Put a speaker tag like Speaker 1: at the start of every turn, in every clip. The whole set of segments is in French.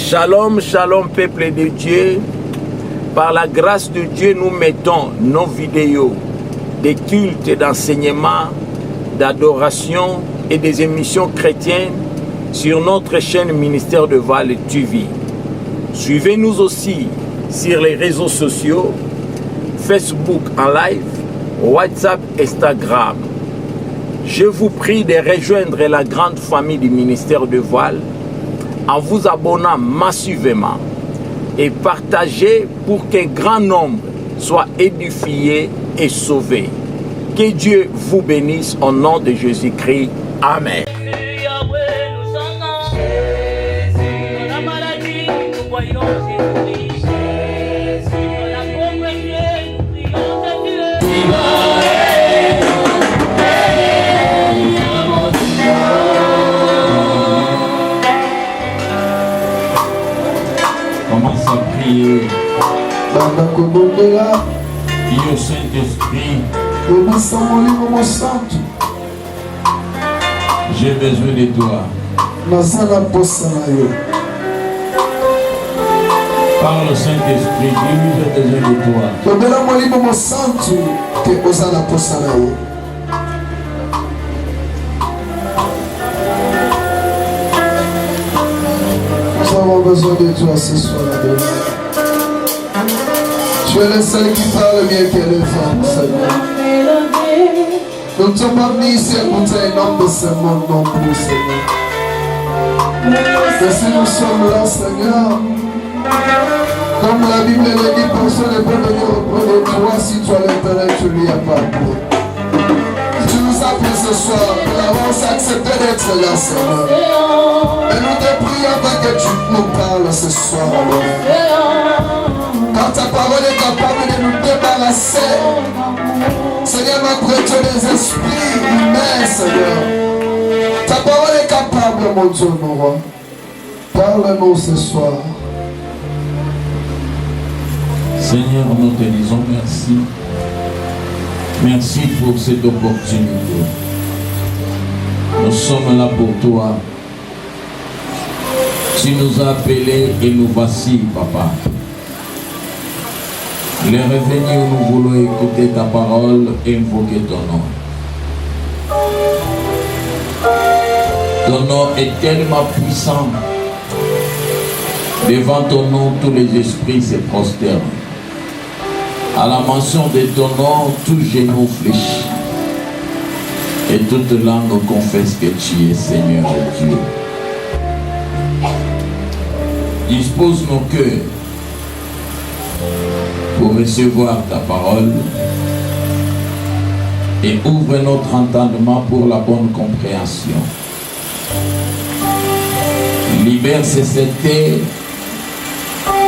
Speaker 1: Shalom, shalom peuple de Dieu. Par la grâce de Dieu, nous mettons nos vidéos des cultes d'enseignement, d'adoration et des émissions chrétiennes sur notre chaîne Ministère de Val TV. Suivez-nous aussi sur les réseaux sociaux, Facebook en live, WhatsApp, Instagram. Je vous prie de rejoindre la grande famille du ministère de Voile en vous abonnant massivement et partagez pour qu'un grand nombre soit édifié et sauvé. Que Dieu vous bénisse au nom de Jésus-Christ. Amen.
Speaker 2: Dieu Saint-Esprit, j'ai besoin de toi. Parle Saint-Esprit, dis-lui j'ai besoin de toi.
Speaker 3: Nous avons besoin de toi ce soir. Tu es le seul qui parle mieux que les femmes, Seigneur. Nous ne sommes pas venus ici écouter un homme de ce monde non plus, Seigneur. Mais si nous sommes là, Seigneur, comme la Bible le dit, personne ne peut venir auprès de toi si toi l'intérêt tu lui as pas appelé. Tu nous as pris ce soir, nous avons accepté d'être là, Seigneur. Et nous te prions afin que tu nous parles ce soir, quand ta parole est capable de nous débarrasser, Seigneur, notre Dieu, des esprits humains, Seigneur. Ta parole est capable, mon Dieu, mon roi. Parle-nous ce soir.
Speaker 2: Seigneur, nous te disons merci. Merci pour cette opportunité. Nous sommes là pour toi. Tu nous as appelés et nous voici, Papa. Les revenus où nous voulons écouter ta parole et invoquer ton nom. Ton nom est tellement puissant. Devant ton nom, tous les esprits se prosternent. À la mention de ton nom, tout genou fléchit. Et toute langue confesse que tu es Seigneur Dieu. Dispose nos cœurs pour recevoir ta parole et ouvre notre entendement pour la bonne compréhension. Libère cette terre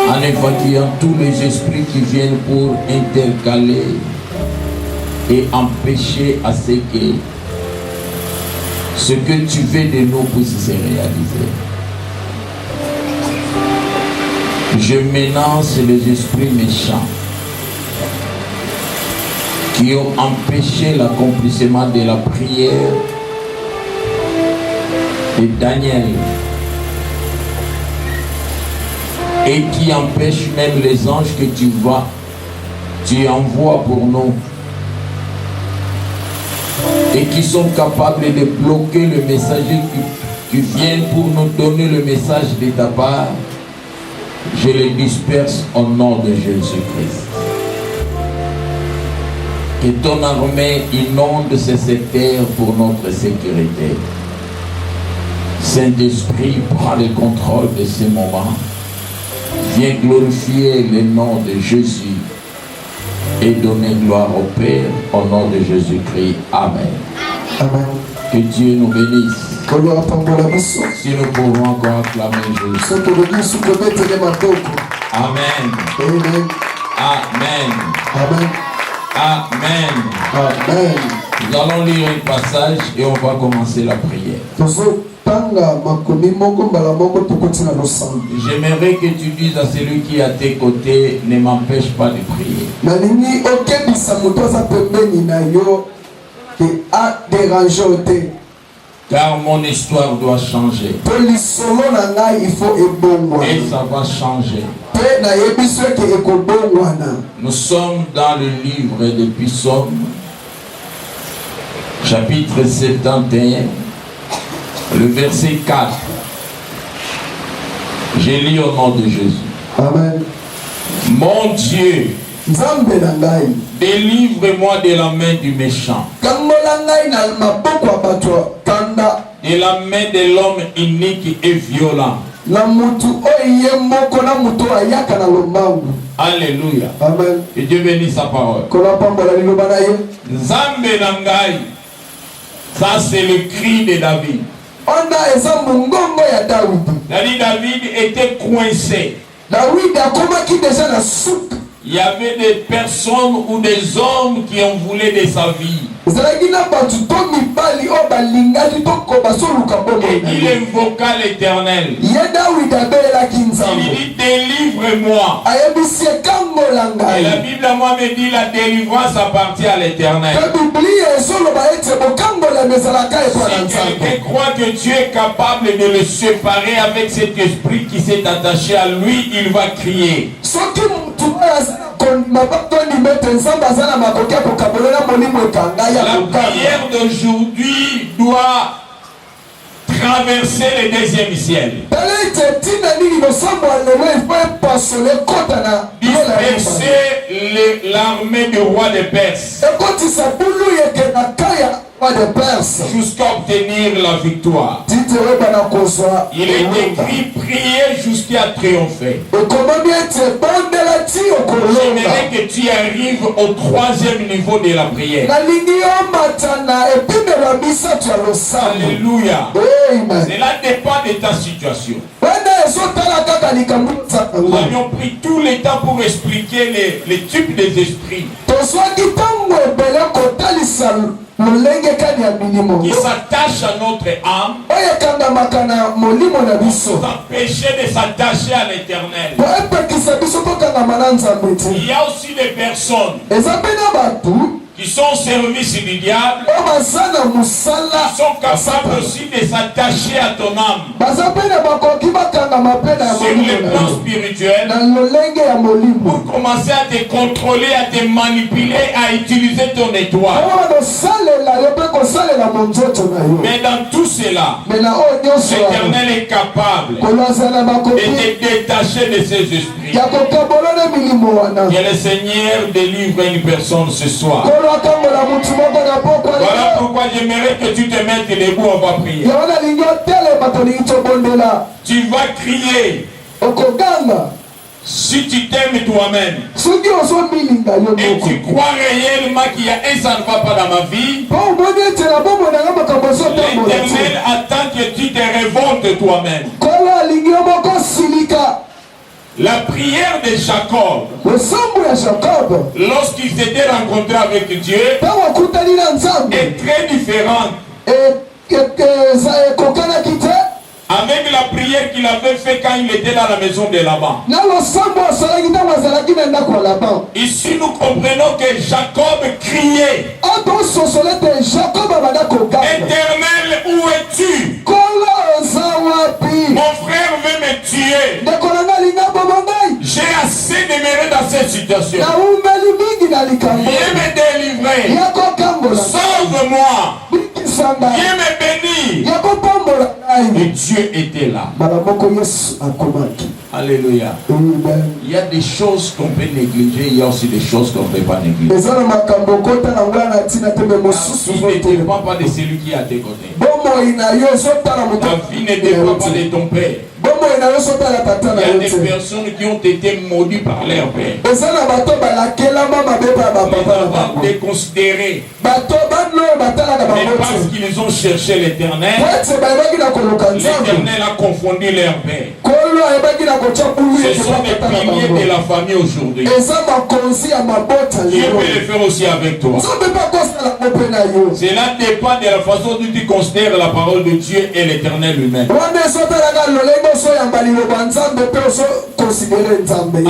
Speaker 2: en évacuant tous les esprits qui viennent pour intercaler et empêcher à ce que tu veux de nous puisse se réaliser. Je menace les esprits méchants qui ont empêché l'accomplissement de la prière de Daniel et qui empêchent même les anges que tu envoies pour nous et qui sont capables de bloquer le messager qui vient pour nous donner le message de ta part. Je les disperse au nom de Jésus-Christ. Que ton armée inonde ces secteurs pour notre sécurité. Saint-Esprit, prends le contrôle de ces moments. Viens glorifier le nom de Jésus et donner gloire au Père au nom de Jésus-Christ. Amen.
Speaker 3: Amen.
Speaker 2: Que Dieu nous bénisse. Si nous pouvons encore acclamer Jésus. Amen.
Speaker 3: Amen.
Speaker 2: Amen.
Speaker 3: Amen.
Speaker 2: Amen.
Speaker 3: Amen.
Speaker 2: Nous allons lire un passage et on va commencer la prière. J'aimerais que tu dises à celui qui est à tes côtés, ne m'empêche pas de prier. Car mon histoire doit changer.
Speaker 3: Il faut
Speaker 2: Et ça va changer. Nous sommes dans le livre des Psaumes, chapitre 71, le verset 4. J'ai lu au nom de Jésus.
Speaker 3: Amen.
Speaker 2: Mon Dieu, délivre-moi de la main du méchant, de la main de l'homme inique et violent. Alléluia.
Speaker 3: Amen.
Speaker 2: Et Dieu bénit sa parole. Nzambe Nangai, ça c'est le cri de David. David était coincé. Il y avait des personnes ou des hommes qui en voulaient de sa vie. Et il invoqua l'Éternel. Il dit délivre-moi. Et la Bible à moi me dit la délivrance appartient à l'Éternel. Si quelqu'un croit que Dieu est capable de le séparer avec cet esprit qui s'est attaché à lui, il va crier. La prière d'aujourd'hui doit traverser le deuxième ciel. Disperser l'armée du roi de Perse jusqu'à obtenir la victoire. Il est écrit prier jusqu'à triompher. J'aimerais que tu arrives au troisième niveau de la prière. Alléluia. Cela dépend de ta situation. Nous avions pris tout le temps pour expliquer les types des esprits qui s'attachent à notre âme pour nous empêcher de s'attacher à l'Éternel. Il y a aussi des personnes qui sont au service du diable, qui sont capables aussi de s'attacher à ton âme sur le plan spirituel pour commencer à te contrôler, à te manipuler, à utiliser ton étoile. Mais dans tout cela, l'Éternel est capable de te détacher de ces esprits. Que le Seigneur délivre une personne ce soir. Voilà pourquoi j'aimerais que tu te mettes debout, on va prier. Tu vas crier. Si tu t'aimes toi-même et tu crois réellement qu'il y a un ça ne va pas dans ma vie, l'Éternel attend que tu te révoltes toi-même. La prière de Jacob, lorsqu'il s'était rencontré avec Dieu, est très différente avec la prière qu'il avait fait quand il était dans la maison de Laban. Ici nous comprenons que Jacob criait. Éternel, où es-tu? Mon frère veut me tuer. J'ai assez demeuré dans cette situation. Viens me délivrer. Sauve-moi. Viens me bénir. Et Dieu était là. Alléluia. Il y a des choses qu'on peut négliger, il y a aussi des choses qu'on ne peut pas négliger. La vie ne dépend pas de celui qui est à tes côtés. La vie ne dépend pas de ton père. Il y a des personnes qui ont été maudites par leur père. Mais on va les considérer. Mais parce qu'ils ont cherché l'Éternel, l'Éternel a confondu leur père. Ce sont des piliers de la famille aujourd'hui. Dieu peut le faire aussi avec toi. Cela dépend de la façon dont tu considères la parole de Dieu et l'Éternel lui-même.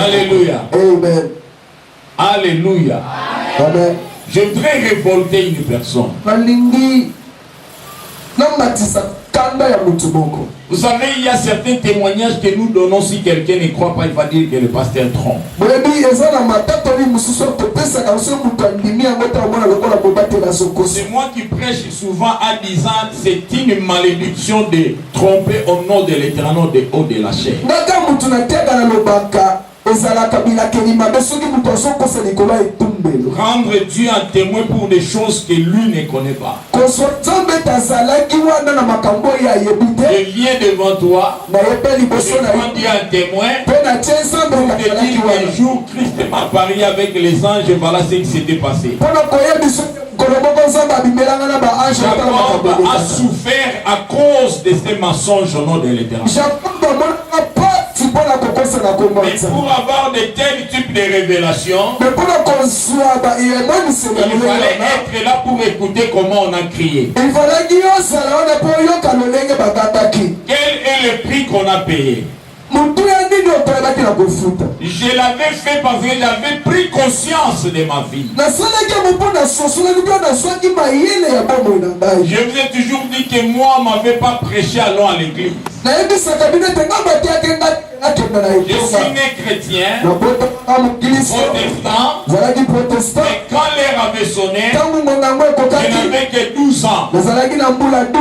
Speaker 2: Alléluia.
Speaker 3: Amen.
Speaker 2: Alléluia.
Speaker 3: Amen.
Speaker 2: Je voudrais révolter une personne. Vous savez, il y a certains témoignages que nous donnons. Si quelqu'un ne croit pas, il va dire que le pasteur trompe. C'est moi qui prêche souvent en disant c'est une malédiction de tromper au nom de l'Éternel de haut de la chair. Rendre Dieu un témoin pour des choses que lui ne connaît pas. Je viens devant toi, je prends Dieu un témoin pour te dire qu'un jour Christ m'a parié avec les anges et voilà ce qui s'était passé. Jacob a souffert à cause de ces mensonges au nom de l'Éternel. Mais pour avoir de tels types de révélations, il fallait être là pour écouter comment on a crié. Quel est le prix qu'on a payé? Je l'avais fait parce que j'avais pris conscience de ma vie. Je vous ai toujours dit que moi, on ne m'avait pas prêché allons à l'église. Je suis né chrétien, protestant, mais quand l'heure avait sonné, je n'avais que 12 ans.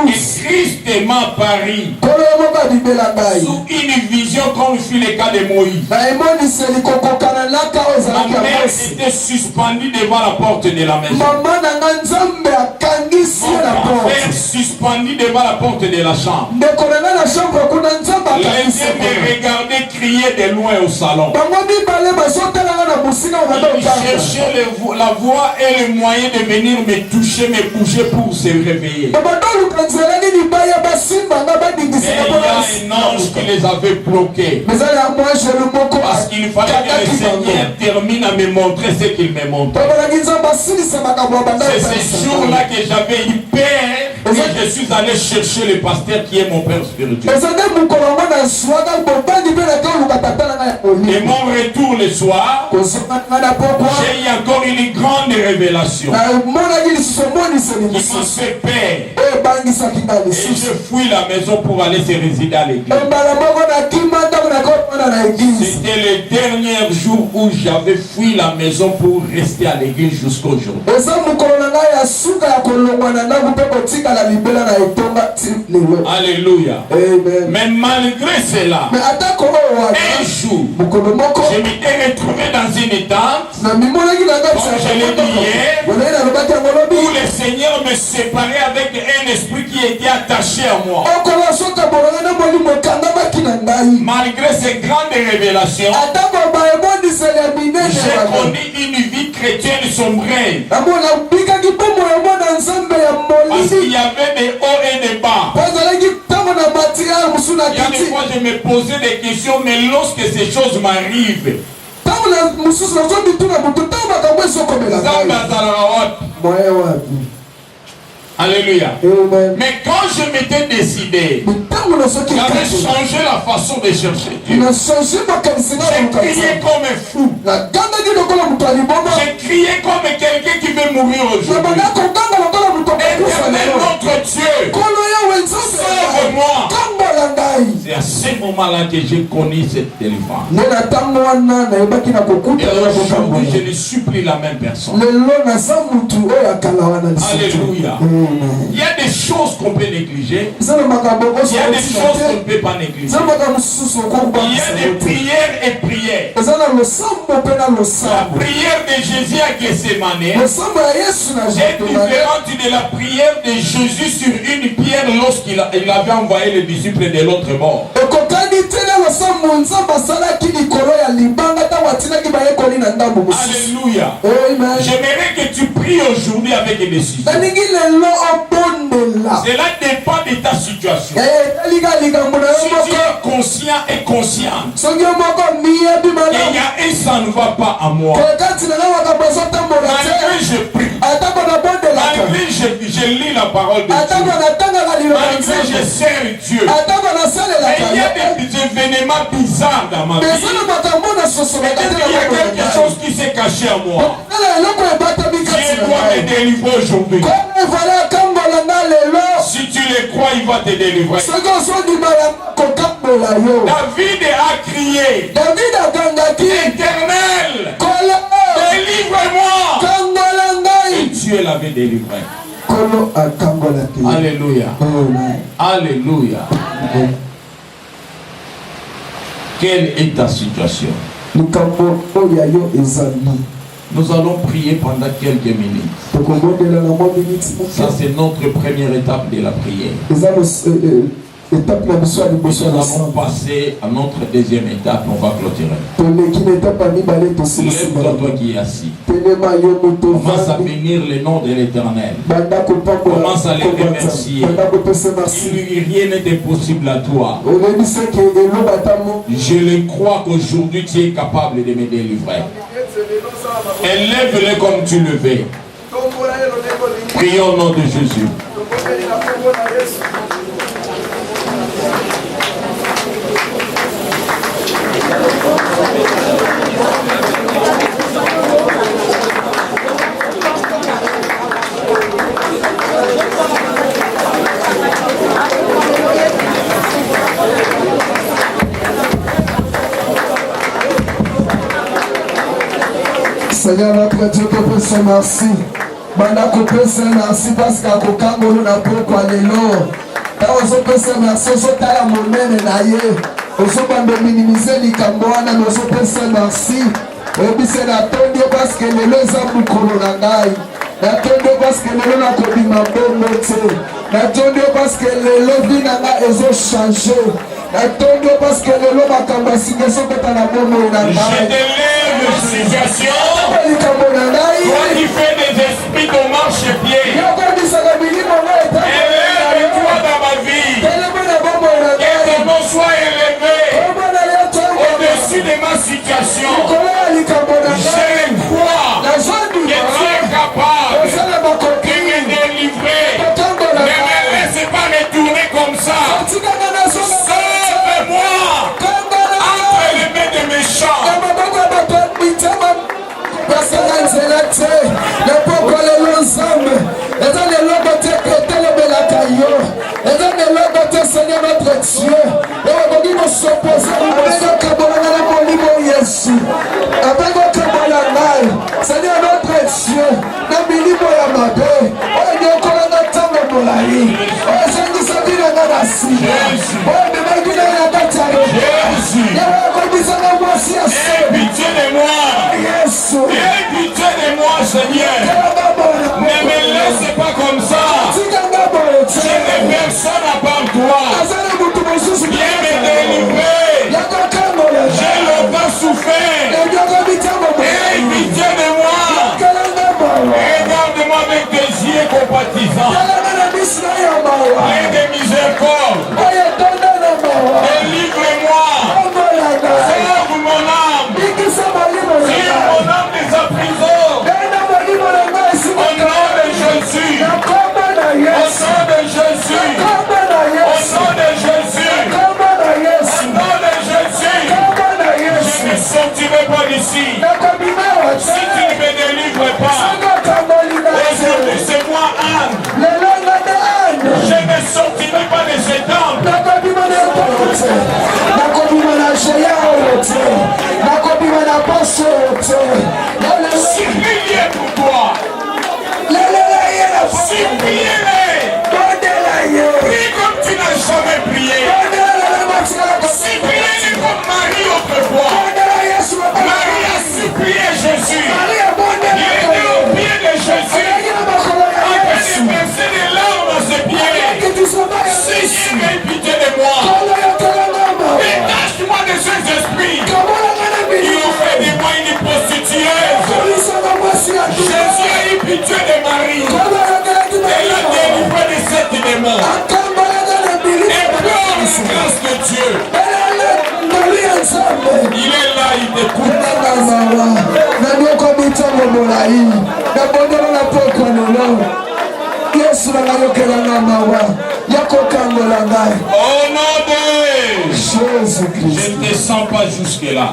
Speaker 2: Et Christ m'a apparu sous une vision comme fut le cas de Moïse. Ma mère était suspendue devant la porte de la maison. Mon père suspendu devant la porte de la chambre. Les yeux me regardaient crier de loin au salon. Ils cherchaient la voie et le moyen de venir me toucher, me bouger pour se réveiller. Et il y a un ange qui les avait bloqués. Parce qu'il fallait que le Seigneur termine à me montrer ce qu'il me montre. C'est ce jour-là que j'avais eu peur et je suis allé chercher le pasteur qui est mon père spirituel. Et mon retour le soir, j'ai eu encore une grande révélation qui m'a fait peur. Et je fuis la maison pour aller se résider à l'église. C'était le dernier jour où j'avais fui la maison pour rester à l'église jusqu'au jour. Alléluia. Mais malgré cela, un jour, je m'étais retrouvé dans une tente, comme je l'ai dit hier, où le Seigneur me séparait avec un esprit qui était attaché à moi. Malgré ces grandes révélations, j'ai connu une vie chrétienne sombrée. Parce qu'il y avait des hauts et des bas. Il y a des fois je me posais des questions, mais lorsque ces choses m'arrivent, alléluia. Mais quand je m'étais décidé, j'avais changé la façon de chercher Dieu. J'ai crié comme un fou. J'ai crié comme quelqu'un qui veut mourir aujourd'hui. Éternel notre Dieu, sauve-moi. C'est à ce moment-là que j'ai connu cette délivrance. Et aujourd'hui, je ne suis plus la même personne. Alléluia. Il y a des choses qu'on peut négliger. Il y a des choses qu'on ne peut pas négliger. Il y a des prières et prières. La prière de Jésus à Gethsemane est différente de la prière de Jésus sur une pierre lorsqu'il avait envoyé les disciples de l'autre bord. Alléluia. J'aimerais que tu pries aujourd'hui avec des décisions. Cela dépend de ta situation. Si tu es conscient et consciente qu'il y a et ça ne va pas à moi, malgré je prie, malgré je lis la parole de Dieu, malgré je sers Dieu, mais il y a des événements bizarres dans ma vie. Peut-être qu'il y a quelque chose qui s'est caché à moi. Dieu doit me délivrer aujourd'hui. Si tu le crois, il va te délivrer. David a crié, Éternel, délivre-moi. Et Dieu l'avait délivré. Alléluia. Alléluia. Quelle est ta situation? Nous allons prier pendant quelques minutes. Ça, c'est notre première étape de la prière. Nous allons passer à notre deuxième étape. On va clôturer. Lève-toi, toi qui es assis. Commence à bénir le nom de l'Éternel. Commence à le remercier. Rien n'est impossible à toi. Je le crois qu'aujourd'hui tu es capable de me délivrer. Élève-le comme tu le veux. Prions au nom de Jésus.
Speaker 3: Seigneur notre Dieu, te pèse merci. Banda kopesa merci parce qu'à kokangolo na poko alelo. Ta ozo pèse merci ozo tala monene na ye. Ozo bando minimiser likambo wana ozo pèse merci. Obise na tondi parce que lelo eza mukolo na ngai. Na tondi parce que lelo na kobima bongo te. Na tondi parce que lelo vie na nga ezo changer. Na tondi parce que lelo makambo singeso kota na bongo na ngai.
Speaker 2: Situation. Toi qui fais des esprits de marche-pied, élève-toi dans ma vie. Que ton nom soit élevé au-dessus de ma situation. Je crois que tu es capable de me délivrer. Ne me laisse pas me tourner comme ça. Sauve-moi entre les mains des méchants.
Speaker 3: Seigneur notre Dieu, et on va s'opposer avec votre malade, Seigneur notre Dieu, dans le milieu de la mabe, on est encore dans le temps de Molaï, on est en train de la nation, on est dans le
Speaker 2: Pitié de moi, pitié de moi, Seigneur. Ne me laisse pas comme ça. Je n'ai personne à part toi. Viens me délivrer. Je n'ai pas souffert. Aie pitié de moi. Regarde-moi avec des yeux compatissants. Plein de miséricorde. Délivre-moi. Sauve mon âme. Tire mon âme de sa prison. Au nom de Jésus. Au nom de Jésus. Au nom de Jésus. Au nom de Jésus. Je ne sortirai pas d'ici. Si tu ne me délivres pas, aujourd'hui c'est moi Anne. Je ne sortirai pas de cet homme. Suppliez pour toi. Suppliez-les. Prie comme tu n'as jamais prié. Suppliez-les comme Marie autrefois. Marie a supplié Jésus. Il était au pied de Jésus. En train de verser des larmes à ses pieds. Seigneur, aie pitié de moi. Détache-moi de ces esprits qui ont fait de moi une prostitueuse. Jésus a eu pitié de Marie. Elle a délivré de cette démon. Implore la grâce de Dieu. Il est là, il t'écoute. Au nom de Jésus-Christ. Je ne descends pas jusque-là.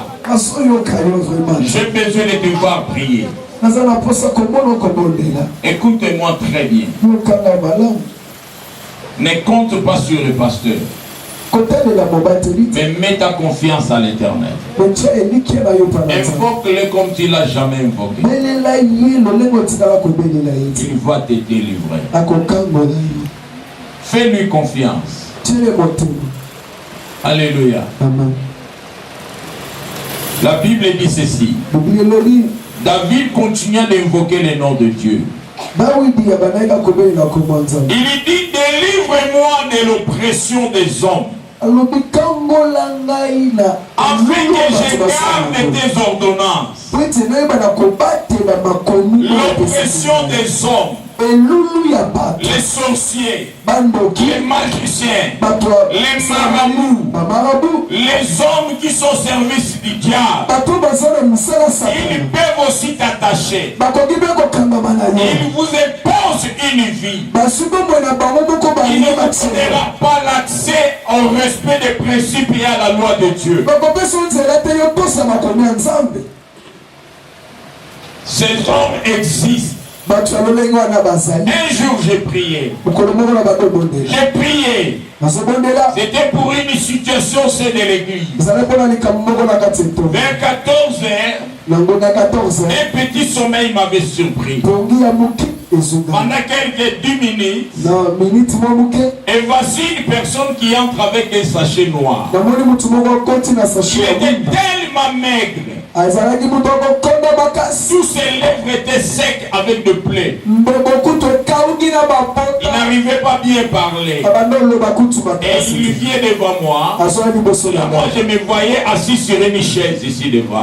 Speaker 2: J'ai besoin de te voir prier. Écoute-moi très bien. Ne compte pas sur le pasteur. Mais mets ta confiance à l'Éternel. Invoque-le comme tu ne l'as jamais invoqué. Il va te délivrer. Fais-lui confiance. Alléluia.
Speaker 3: Amen.
Speaker 2: La Bible dit ceci. David continua d'invoquer le nom de Dieu. Il dit, délivre-moi de l'oppression des hommes, afin que je garde tes ordonnances. L'oppression des hommes, les sorciers, les magiciens, les marabouts, les hommes qui sont au service du diable, ils peuvent aussi t'attacher. Ils vous imposent une vie. Il ne vous donnera pas l'accès au respect des principes et à la loi de Dieu. Ces hommes existent. Un jour j'ai prié. J'ai prié. C'était pour une situation, c'est de l'église. Vers 14 heures, un petit sommeil m'avait surpris. Pendant quelques 10 minutes, et voici une personne qui entre avec un sachet noir. Il était tellement maigre. Tous ses lèvres étaient secs avec de plaies. Il n'arrivait pas bien à parler. Et il vient devant moi. Moi, je me voyais assis sur une chaise ici devant.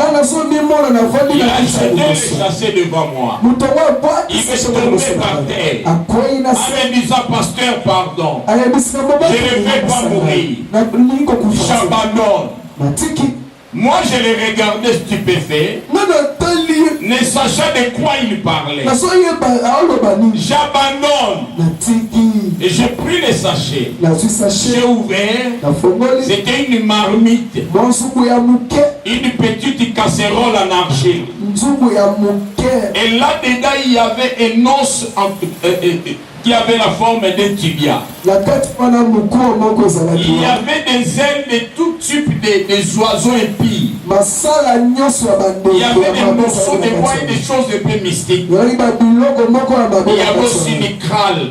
Speaker 2: Il a jeté le sachet devant moi. Il me tombait par terre. En me disant, pasteur, pardon. Je ne vais pas mourir. J'abandonne. Moi, je le regardais stupéfait, ne sachant de quoi il parlait. J'abandonne. Et j'ai pris le sachet. J'ai ouvert. C'était une marmite. Une petite casserole en argile. Et là-dedans, il y avait un os qui avait la forme d'un tibia. Il y avait des ailes de tout type des oiseaux épis. Il y avait des morceaux de bois et des choses un peu mystiques. Il y avait aussi une crâle.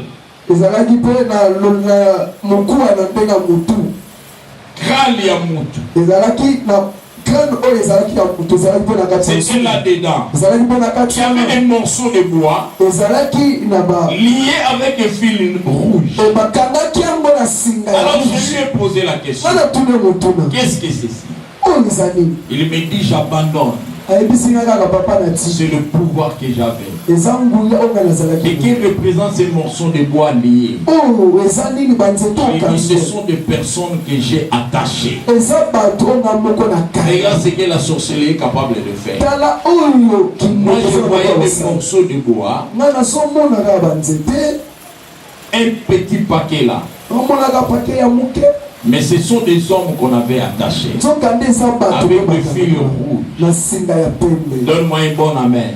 Speaker 2: Crâle ya mutu. C'était là-dedans. Il y avait des morceaux de bois liés avec un fil rouge. Alors je lui ai posé la question. Qu'est-ce que c'est ici? Il me dit j'abandonne. C'est le pouvoir que j'avais. Et qui représente ces morceaux de bois liés. Ce sont des personnes que j'ai attachées. Regarde ce que la sorcellerie est capable de faire. Moi je voyais des morceaux de bois. Un petit paquet là. Mais ce sont des hommes qu'on avait attachés avec des fils rouges. Donne-moi un bon amen.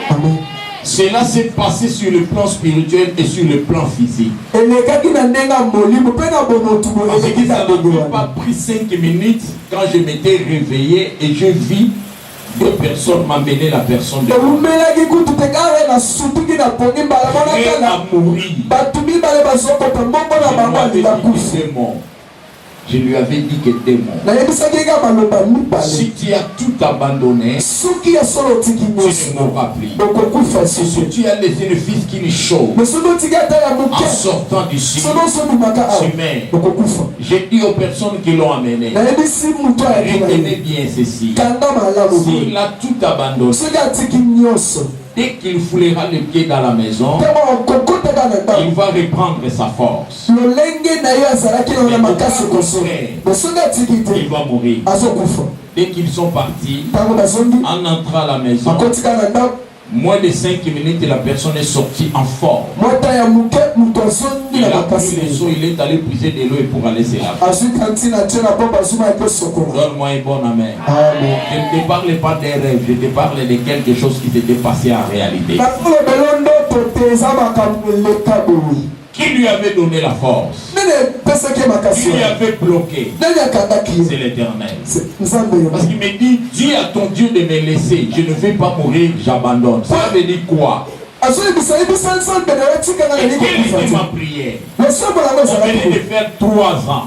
Speaker 2: Amen. Cela s'est passé sur le plan spirituel et sur le plan physique. Parce que ça n'a pas pris 5 minutes quand je m'étais réveillé et je vis deux personnes m'amener la personne de je lui avais dit que t'es mort. Si tu as tout abandonné, tu ne m'auras plus. Si tu as laissé le fils qui est chaud en sortant d'ici, tu meurs. J'ai dit aux personnes qui l'ont amené, retenez bien ceci. S'il a tout abandonné, dès qu'il foulera les pieds dans la maison, il va reprendre sa force. Il va mourir. Dès qu'ils sont partis, en entrant à la maison, moins de 5 minutes, la personne est sortie en forme. Il a pris les seaux, il est allé puiser de l'eau pour aller se laver. Donne-moi un bon amen. Je ne te parle pas des rêves, je te parle de quelque chose qui s'était passé en réalité. Qui lui avait donné la force? Qui lui avait bloqué? C'est l'Éternel. Parce qu'il me dit, dis à ton Dieu de me laisser. Je ne vais pas mourir, j'abandonne. Ça veut dire quoi? Et quelle était ma prière? On venait de faire 3 ans.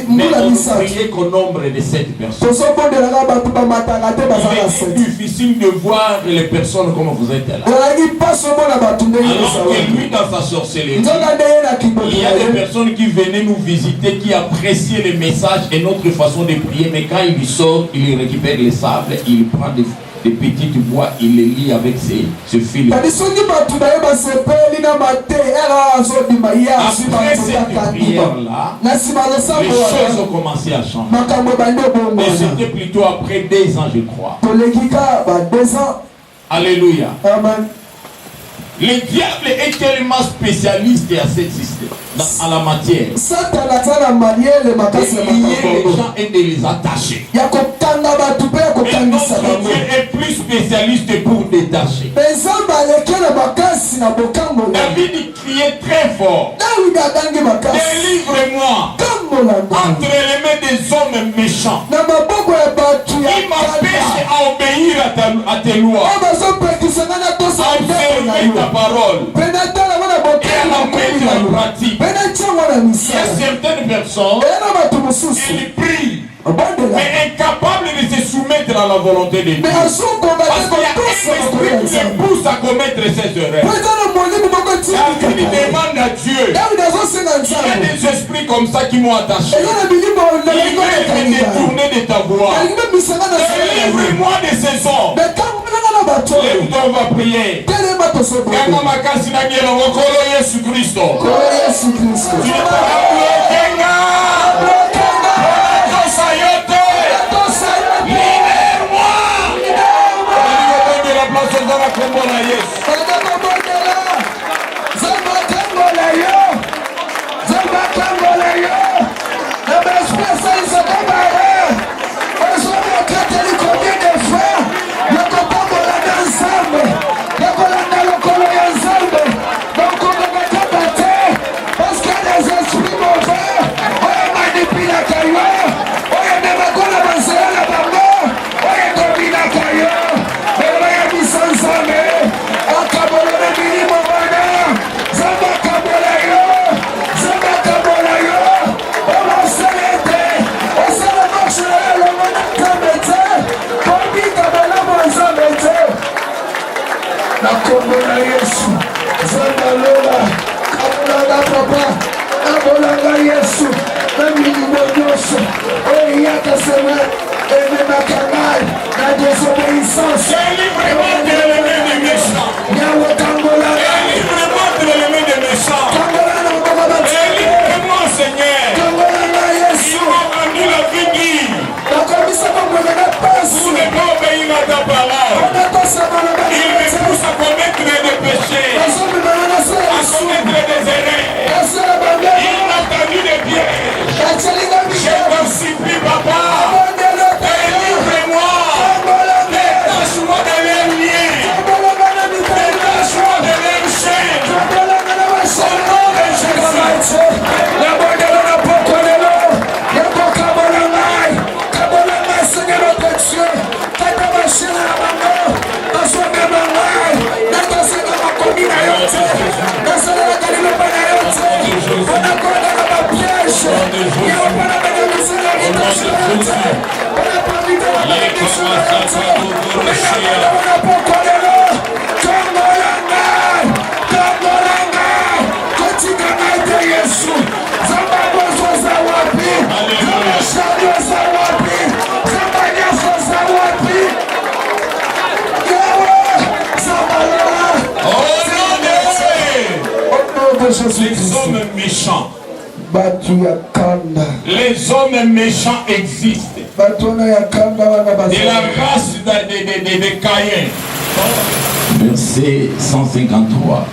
Speaker 2: Mais on priait qu'au nombre de 7 personnes. Il est difficile de voir les personnes comme vous êtes là. Alors que lui, dans sa sorcellerie, il y a des personnes qui venaient nous visiter, qui appréciaient les messages et notre façon de prier. Mais quand il sort, il récupère les sables, il prend des petites bois, il les lie avec ce fil. Après cette prière-là, les choses ont commencé à changer. Et c'était plutôt après 2 ans, je crois. Alléluia. Amen. Le diable est tellement spécialiste à cette système, à la matière, de lier les gens et de les attacher. Et notre Dieu est plus spécialiste pour détacher. David criait très fort: délivre-moi entre les mains des hommes méchants qui m'empêchent à obéir à tes lois, à observer ta parole et à la mettre en pratique. Il y a certaines personnes, elles prient, mais incapables de se soumettre à la volonté de Dieu. Parce qu'il y a un esprit qui les pousse à commettre ces erreurs. David demande à Dieu. Il y a des esprits comme ça qui m'ont attaché. Ils veulent me détourner de ta voix. Délivre-moi de ces hommes. Lève-toi, on va prier. Kama makasi na ngelo ngokolo Yesu Kristo. Kenga. Tosa yote. Libère-moi. De la place de la combo na Yesu. Les hommes méchants. Les hommes méchants existent. De la race de Caïn. Verset 153.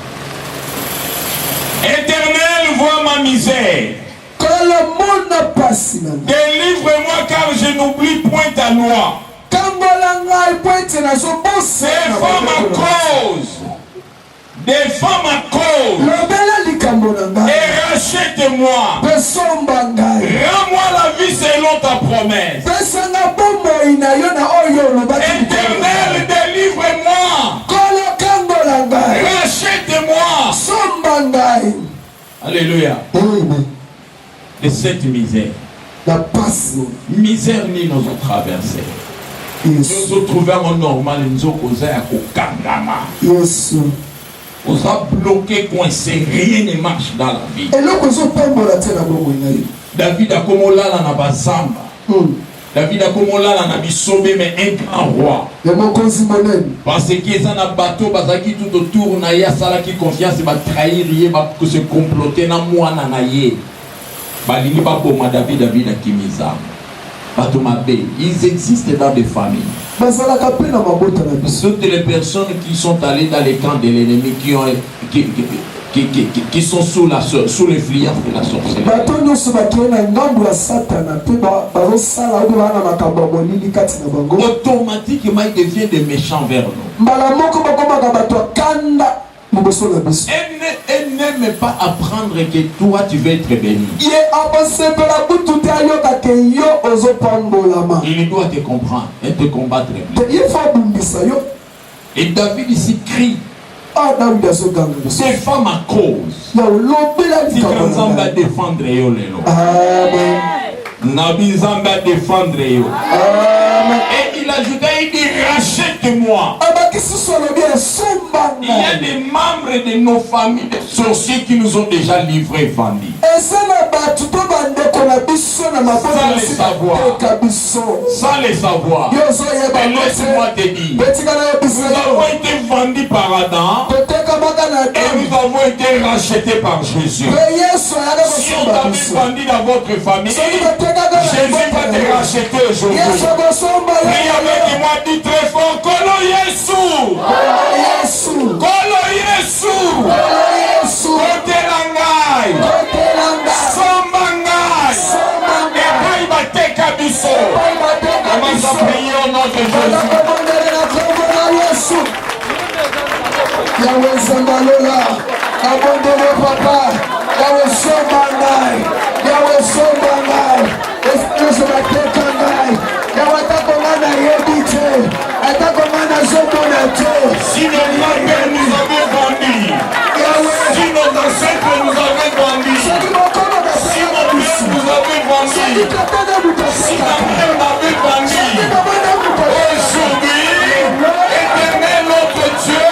Speaker 2: Éternel, vois ma misère. Délivre-moi car je n'oublie point ta loi. Défends ma cause. Défends ma cause. Rachète-moi. Rends-moi la vie selon ta promesse. Éternel, délivre-moi. Rachète-moi. Alléluia. De cette misère. Misère ni nous ont traversé. Nous nous trouvons normal, nous avons causé à Kokangama. On a bloqué, coincé, rien ne marche dans la vie. David a comme là na bazamba. David a comme là na bisobe mais un grand roi. Parce qu'ils ont un bateau bazaki tout autour na ya sala qui confiance va trahir yé va se comploter na moi na yé. Balini ba boma David a kimizam. Ils existent dans des familles. Toutes les personnes qui sont allées dans les camps de l'ennemi, qui sont sous l'influence de la sorcellerie. Automatiquement, ils deviennent des méchants vers nous. Elle n'aime pas apprendre que toi tu veux être béni. Il doit te comprendre et te combattre. Et David ici crie. Défends ma cause. Si Kanzamba va défendre yo lelo. Nabi Zamba défendre yo. Et il ajouta, il dit rachète-moi. Il y a des membres de nos familles de sorciers qui nous ont déjà livrés, vendus. Sans les savoir. Sans les savoir. Et laisse-moi te dire, nous avons été vendus par Adam et nous avons été rachetés par Jésus. Si on t'avait vendu dans votre famille, Jésus va te racheter aujourd'hui. Prie avec moi, dis très fort, Kolo Yesu. Kolo Yesu. Kote langai. Sombangai. Et puis il va te kabiso. Commence à prier au nom de Jésus.
Speaker 3: Yahweh Zambalola, abondez papa, Yahweh Sombangai, Yahweh Sombangai, Esprit de la Tekangai, Yahweh Takomana Yebite, Atakomana Zomonate.
Speaker 2: Si nos grands-pères nous avaient vendus, si nos ancêtres nous avaient vendus, si nos pères nous avaient vendus, si ma mère m'avait vendu, aujourd'hui, Éternel notre Dieu,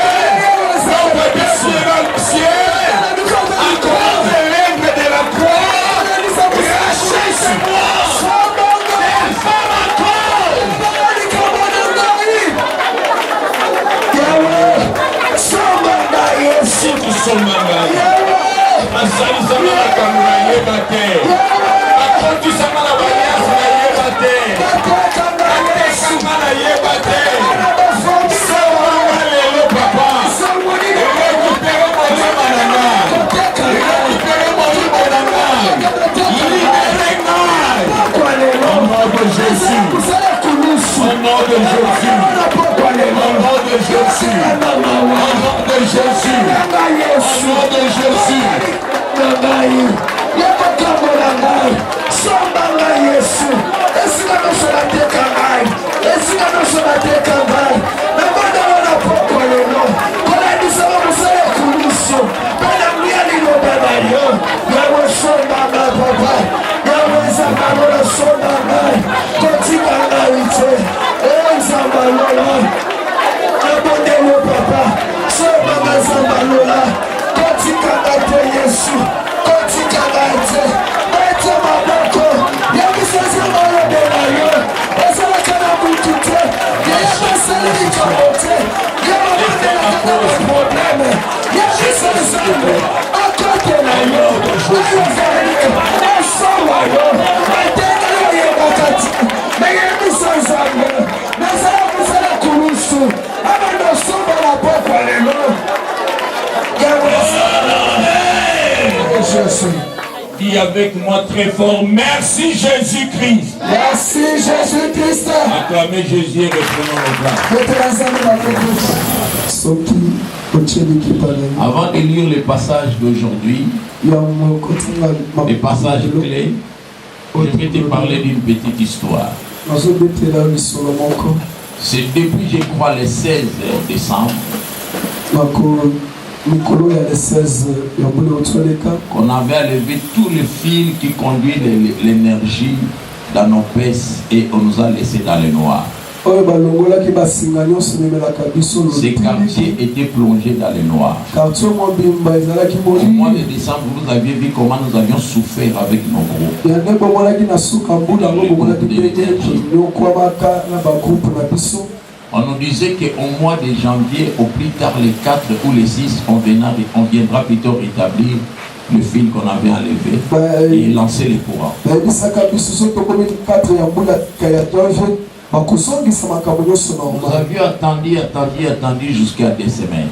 Speaker 2: Dis avec moi très fort, merci Jésus-Christ.
Speaker 3: Merci Jésus-Christ.
Speaker 2: Acclamez Jésus et reprenons nos places.
Speaker 3: Avant
Speaker 2: de lire les passages d'aujourd'hui, Le passage clé, je vais te parler d'une petite histoire. C'est depuis, je crois, le 16 décembre qu'on avait enlevé tous les fils qui conduisent l'énergie dans nos pièces et on nous a laissé dans le noir. Ces quartiers étaient plongés dans le noir. Au mois de décembre, vous aviez vu comment nous avions souffert avec nos groupes. On nous disait qu'au mois de janvier, au plus tard le 4 ou le 6, on viendra plutôt rétablir le fil qu'on avait enlevé et lancer les courants. Nous avions attendu jusqu'à 2 semaines.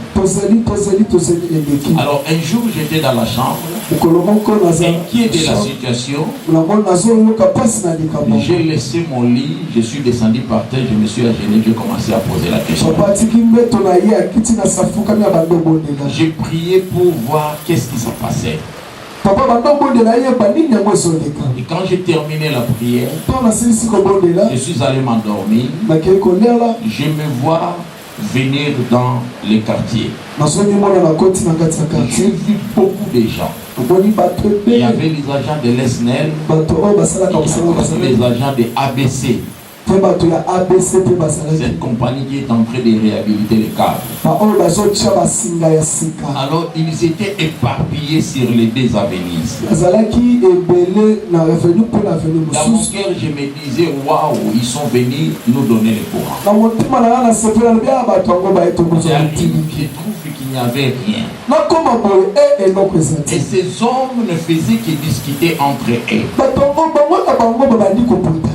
Speaker 2: Alors un jour j'étais dans la chambre, inquiet de la situation. J'ai laissé mon lit, je suis descendu par terre, je me suis agenouillé, j'ai commencé à poser la question. J'ai prié pour voir qu'est-ce qui se passait. Et quand j'ai terminé la prière, je suis allé m'endormir. Je me vois venir dans les quartiers. J'ai vu beaucoup de gens. Il y avait les agents de l'ESNEL, les agents de ABC. Cette compagnie qui est en train de réhabiliter les câbles. Alors ils étaient éparpillés sur les 2 avenues. Dans mon cœur, je me disais, waouh, ils sont venus nous donner le courant. Je trouve qu'il n'y avait rien. Et ces hommes ne faisaient que discuter entre eux,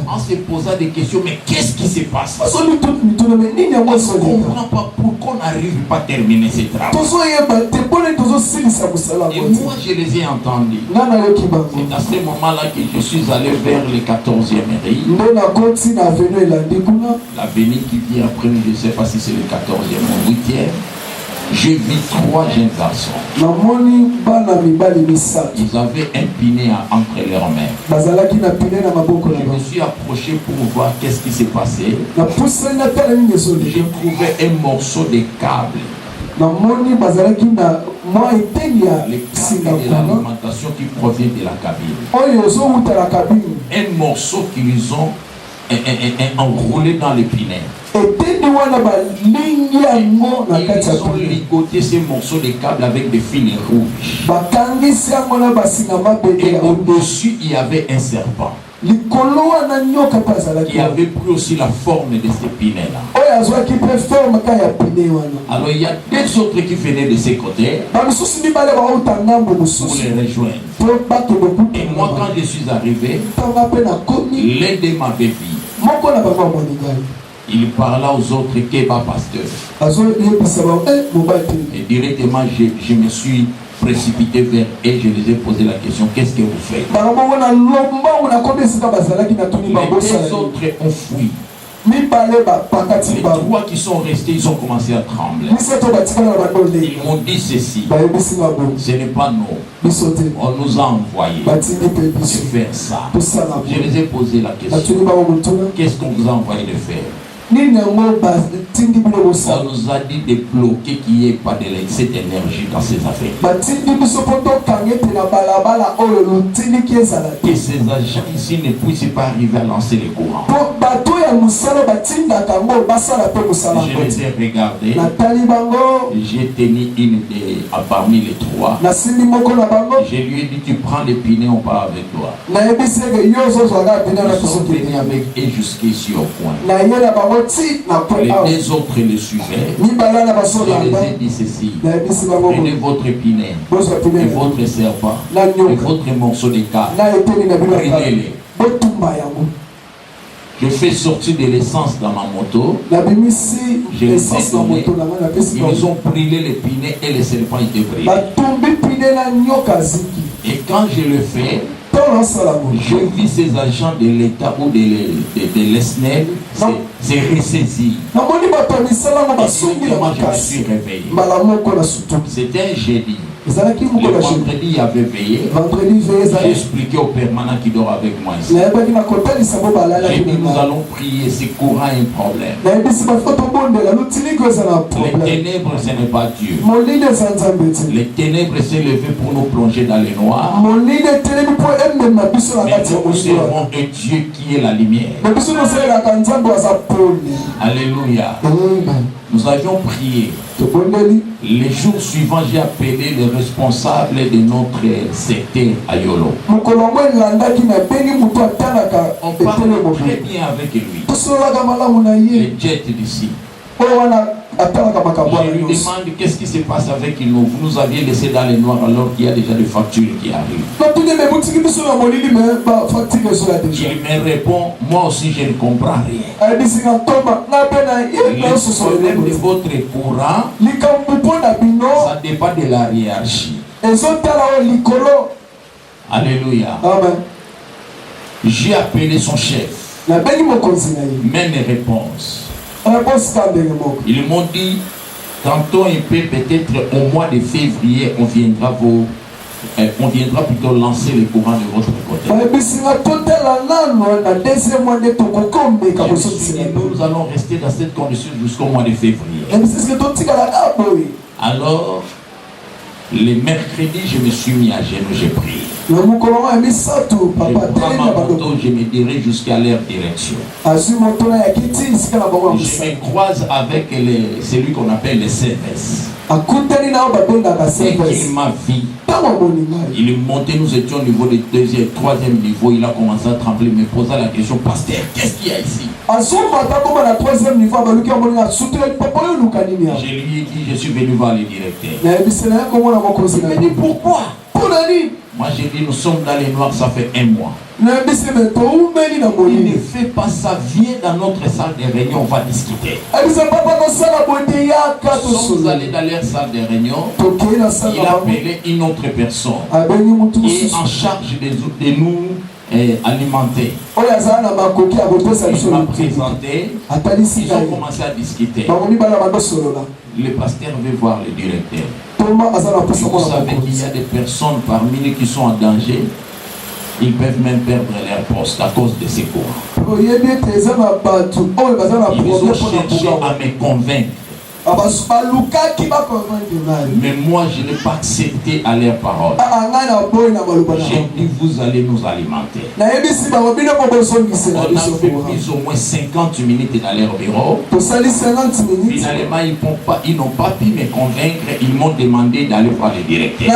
Speaker 2: en se posant des questions. Mais qu'est-ce qui se passe? On ne comprend pas pourquoi on n'arrive pas à terminer ces travaux. Et moi, je les ai entendus. C'est à ce moment-là que je suis allé vers le 14e rue. L'avenue qui vient après, je ne sais pas si c'est le 14e ou 8e. J'ai vu 3 jeunes garçons. Ils avaient un pinet entre leurs mains. Je me suis approché pour voir qu'est-ce qui s'est passé. J'ai trouvé un morceau de câble. Les câbles de l'alimentation qui provient de la cabine. Un morceau qu'ils ont enroulé dans le pinet. Ils ont ligoté ces morceaux de câble avec des fils rouges. Et au-dessus, il y avait un serpent qui avait pris aussi la forme de ces pinets-là. Alors il y a 2 autres qui venaient de ces côtés pour les rejoindre. Et moi, quand je suis arrivé, l'un d'eux m'avait vu. Il parla aux autres Keba pasteur. Et directement, je me suis précipité vers eux et je les ai posé la question, qu'est-ce que vous faites? Les 2 autres ont fui. Les 3 qui sont restés, ils ont commencé à trembler. Ils m'ont dit ceci, ce n'est pas nous. On nous a envoyés de faire ça. Je les ai posé la question, qu'est-ce qu'on vous a envoyé de faire? On nous a dit de bloquer qu'il n'y ait pas de cette énergie dans ces affaires. Que ces agents ici ne puissent pas arriver à lancer les courants. Je les ai regardés. J'ai tenu une parmi les 3. Je lui ai dit, tu prends les pinets, on part avec toi. Ils sont venus avec eux jusqu'ici au coin. Les 2 autres les suivaient. Je les ai dit ceci, prenez votre pinet et votre serpent et votre morceau de câble, prenez-les. Je fais sortir de l'essence dans ma moto. Je les ai donnés. Ils ont brûlé les pinets et les serpents étaient brûlés. Et quand je le fais, je vis ces agents de l'État ou de l'ESNEL c'est ressaisi. Et je me suis réveillé. C'était un jeudi. Le vendredi, il y avait veillé. J'ai expliqué au permanent qui dort avec moi ici. J'ai dit, nous allons prier, c'est courant un problème. Les ténèbres, ce n'est pas Dieu. Les ténèbres s'est levé pour nous plonger dans les noirs. Mais nous servons un Dieu qui est la lumière. Alléluia. Nous avions prié. Les jours suivants, j'ai appelé les responsables de notre secteur à Yolo. On parle très bien avec lui. Les jets d'ici. Je lui demande qu'est-ce qui se passe avec nous. Vous nous aviez laissé dans les noirs alors qu'il y a déjà des factures qui arrivent. Il me répond, moi aussi je ne comprends rien. Le problème de votre courant, ça dépend de la hiérarchie. Alléluia. J'ai appelé son chef. Même réponse. Ils m'ont dit, tantôt un peu, peut-être au mois de février, on viendra plutôt lancer le courant de votre côté. Nous allons rester dans cette condition jusqu'au mois de février. Alors, le mercredi, je me suis mis à genoux, j'ai prié. Je prends ma moto, je me dirige jusqu'à leur direction. Je me croise avec celui qu'on appelle le CFS. Et il m'a vu. Il est monté, nous étions au niveau du deuxième, troisième niveau. Il a commencé à trembler, me posant la question, pasteur, qu'est-ce qu'il y a ici? Je lui ai dit, je suis venu voir le directeur. Il m'a dit, pourquoi? Moi j'ai dit, nous sommes dans les noirs, ça fait un mois. Il ne fait pas ça, viens dans notre salle de réunion, on va discuter. Nous sommes allés dans leur salle de réunion. Il a appelé une autre personne qui est en charge de nous alimenter. Il m'a présenté. Ils ont commencé à discuter. Le pasteur veut voir le directeur. Vous savez qu'il y a des personnes parmi nous qui sont en danger. Ils peuvent même perdre leur poste à cause de ces cours. Ils ont cherché à me convaincre. Mais moi je n'ai pas accepté à leur parole. J'ai dit, vous allez nous alimenter. On a fait plus ou moins 50 minutes dans leur bureau. Finalement ils n'ont pas pu me convaincre. Ils m'ont demandé d'aller voir le directeur.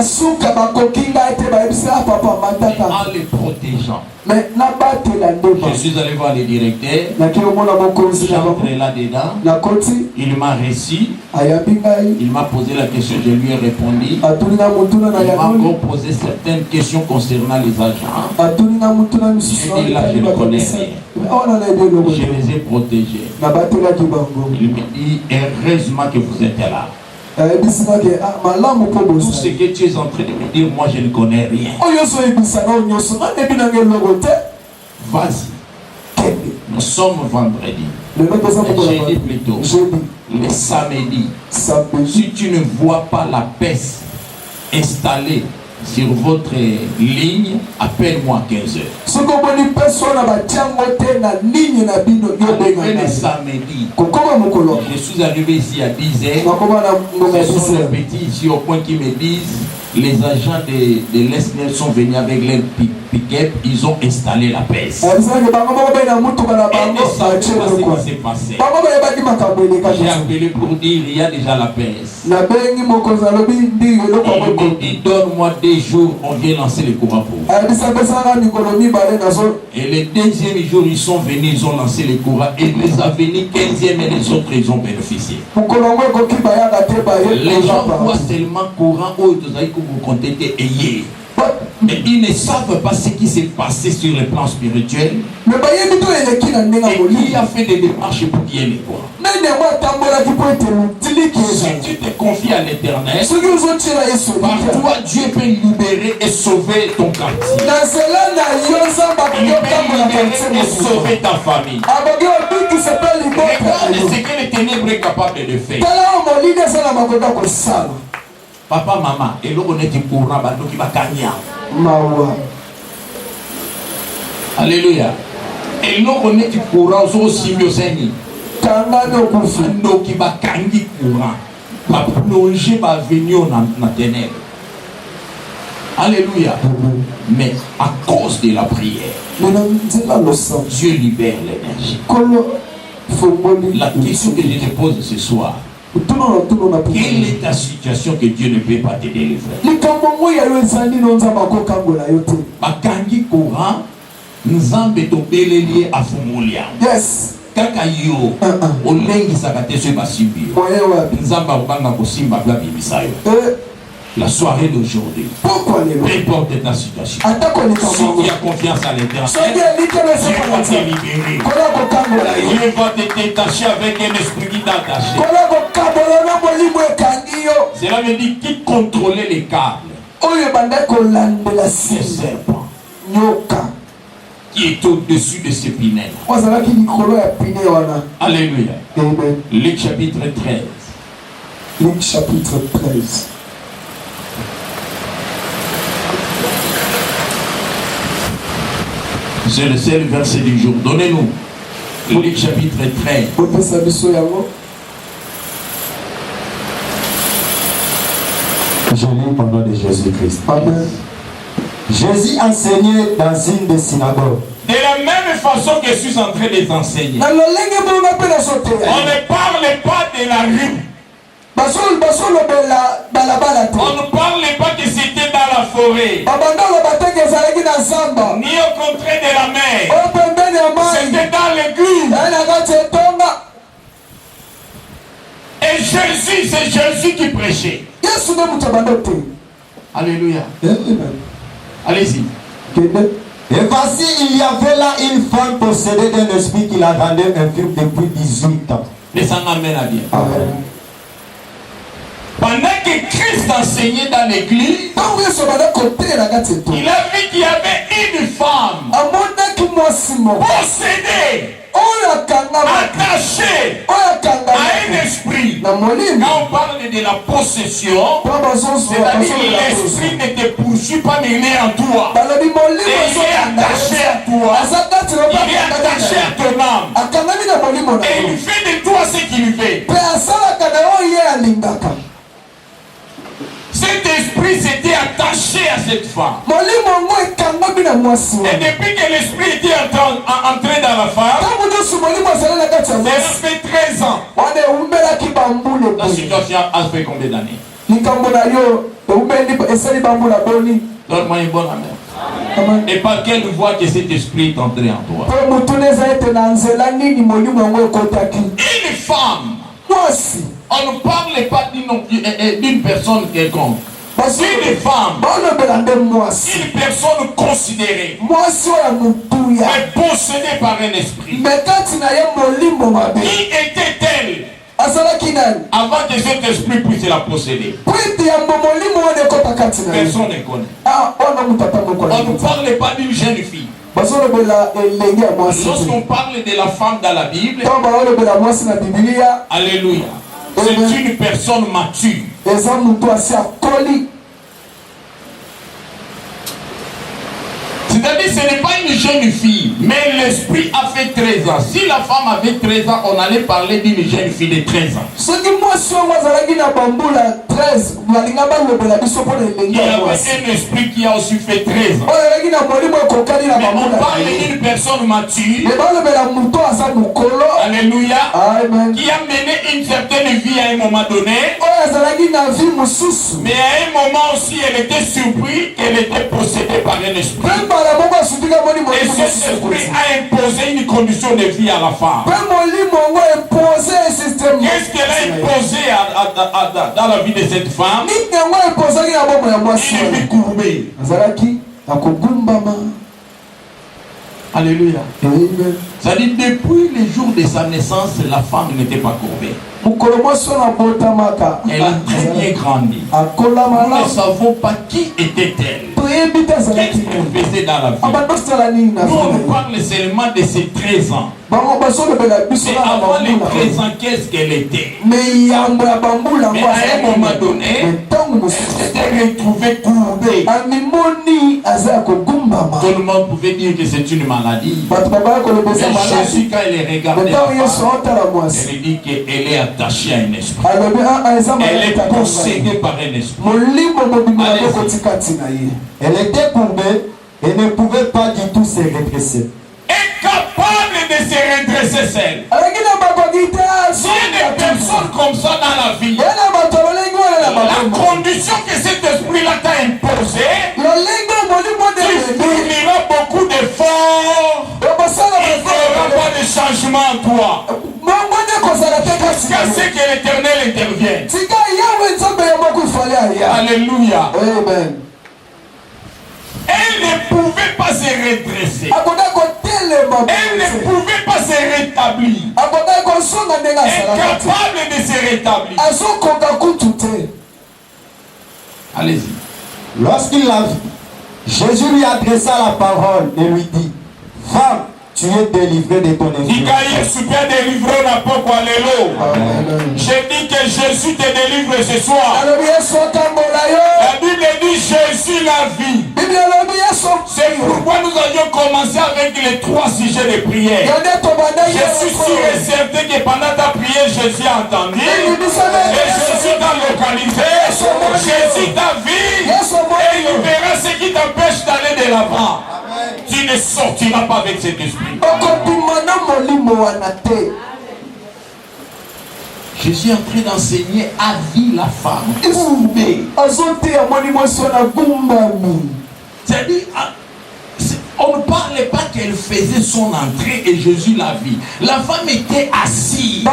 Speaker 2: En les protégeant, je suis allé voir le directeur. J'entre là-dedans. Il m'a reçu. Il m'a posé la question, je lui ai répondu. Il m'a encore posé certaines questions concernant les agents. J'ai dit, là je ne connais rien. Je les ai protégés. Il me dit, heureusement que vous êtes là. Tout ce que tu es en train de me dire, moi je ne connais rien. Vas-y. Nous sommes vendredi. Jeudi plutôt. Le samedi. Si tu ne vois pas la peste installée sur votre ligne, appelle-moi 15h. Le samedi, je suis arrivé ici à 10h. Ce sont les petits ici au point qui me disent, les agents de l'ESNEL sont venus avec leur pick-up, ils ont installé la peste. Et ne savent pas ce qui s'est passé. J'ai appelé pour dire, il y a déjà la peste. Il me dit, donne-moi 2 jours, on vient lancer le courant pour vous. Et le deuxième jour, ils sont venus, ils ont lancé le courant. Et les avenus 15e et les autres, ils ont bénéficié. Les gens voient seulement courant où vous comptez ayé. Mais ils ne savent pas ce qui s'est passé sur le plan spirituel. Et qui a fait des démarches pour qu'il y ait les quoi. Si tu te confies à l'Éternel, par toi Dieu peut libérer et sauver ton quartier. Il peut libérer et sauver ta famille. Regarde ce que les ténèbres est capable de faire. Papa, maman, et l'on est courant, qui va gagner. Alléluia. Et l'on est courant aussi mieux saigné. Donc qui va gagner courant. Va plonger, va venir dans la ténèbre. Alléluia. Mais à cause de la prière, Dieu libère l'énergie. La question que je te pose ce soir, quelle est ta situation que Dieu ne peut pas te délivrer? Bakangi courant, nzambe to belelié à Fumulia.
Speaker 3: Yes.
Speaker 2: Kaka yo, olengi sakate se basimbi. Nzamba obanga kosimba bla bimisayo. La soirée d'aujourd'hui, peu importe ta situation, si tu as confiance à l'Éternel, Dieu va te libérer. Dieu va te détacher avec un esprit qui t'a attaché. Cela veut dire qui contrôlait les câbles, le serpent qui est au-dessus de ces pinèles. Alléluia. Luc chapitre 13.
Speaker 3: Luc chapitre 13.
Speaker 2: C'est le seul verset du jour. Donnez-nous Luc chapitre 13.
Speaker 4: Je lis au nom de Jésus-Christ. Amen. Jésus enseignait dans une des synagogues.
Speaker 2: De la même façon que je suis en train de t'enseigner. On ne parle pas de la rue. On ne parle pas que c'était dans la forêt. Ni au contraire de la mer. C'était dans l'église. Et Jésus, c'est Jésus qui prêchait. Alléluia. Allez-y.
Speaker 4: Et voici, il y avait là une femme possédée d'un esprit qui la rendait infirme depuis 18 ans.
Speaker 2: Descendons bien à bien. Pendant que Christ enseignait dans l'église, il a vu qu'il y avait une femme possédée, attachée à un esprit. Quand on parle de la possession, c'est-à-dire que l'esprit ne te poursuit pas, mais il est en toi. Et il est attaché à toi. Il est attaché à ton âme. Et il fait de toi ce qu'il fait. Cet esprit s'était attaché à cette femme. Et depuis que l'esprit était entré dans la femme, ça fait 13 ans. La situation a fait combien d'années? Donne-moi une bonne amène. Et par quelle voie que cet esprit est entré en toi? Une femme. On ne parle pas d'une personne quelconque. Une femme, une personne considérée, mais possédée par un esprit. Qui était-elle avant que cet esprit puisse la posséder? Personne ne connaît. On ne parle pas d'une jeune fille. Lorsqu'on parle de la femme dans la Bible, alléluia, c'est une personne mature. C'est-à-dire ce n'est pas une jeune fille, mais l'esprit a fait 13 ans. Si la femme avait 13 ans, on allait parler d'une jeune fille de 13 ans. Il y avait un esprit qui a aussi fait 13 ans. Mais on parle d'une personne mature, alléluia, qui a mené une certaine vie à un moment donné. Mais à un moment aussi, elle était surprise qu'elle était possédée par un esprit. Et cet esprit a imposé une condition de vie à la femme. Qu'est-ce qu'elle a imposé dans la vie de cette femme? Une vie courbée. Alléluia. C'est-à-dire depuis le jour de sa naissance, la femme n'était pas courbée. Elle a très bien grandi. Nous ne savons pas qui était-elle. Qu'est-ce qu'elle faisait dans la vie? Nous on parle seulement de ses 13 ans. Mais avant les 13 ans, qu'est-ce qu'elle était? Mais à un moment donné, s'était retrouvé courbé. Tout le monde pouvait dire que c'est une maladie. Mais Jésus, quand il regardait la femme, il dit qu'elle est attachée à un esprit. Elle est possédée par un esprit.
Speaker 4: Elle était courbée et ne pouvait pas du tout se redresser.
Speaker 2: Incapable de se redresser seule. S'il y a des personnes comme ça dans la vie, la condition que cet esprit-là t'a imposée, tu fourniras beaucoup d'efforts, il n'y aura pas de changement en toi. Jusqu'à ce que l'Éternel intervienne. Alléluia.
Speaker 3: Amen.
Speaker 2: Elle ne pouvait pas se redresser. Elle ne pouvait pas se rétablir. Incapable de se rétablir. Allez-y.
Speaker 4: Lorsqu'il l'a vu, Jésus lui adressa la parole et lui dit: Femme, tu es délivrée de ton infirmité.
Speaker 2: Je dis que Jésus te délivre ce soir. La Bible dit Jésus la vie. C'est pourquoi nous avions commencé avec les 3 sujets de prière. Je suis sûr et certain que pendant ta prière, Jésus a entendu. Et Jésus t'a localisé. Jésus t'a vu. Et il verra ce qui t'empêche d'aller de l'avant. Tu ne sortiras pas avec cet esprit. Jésus est en train d'enseigner à vie la femme. C'est-à-dire, on ne parlait pas qu'elle faisait son entrée et Jésus la vit. La femme était assise.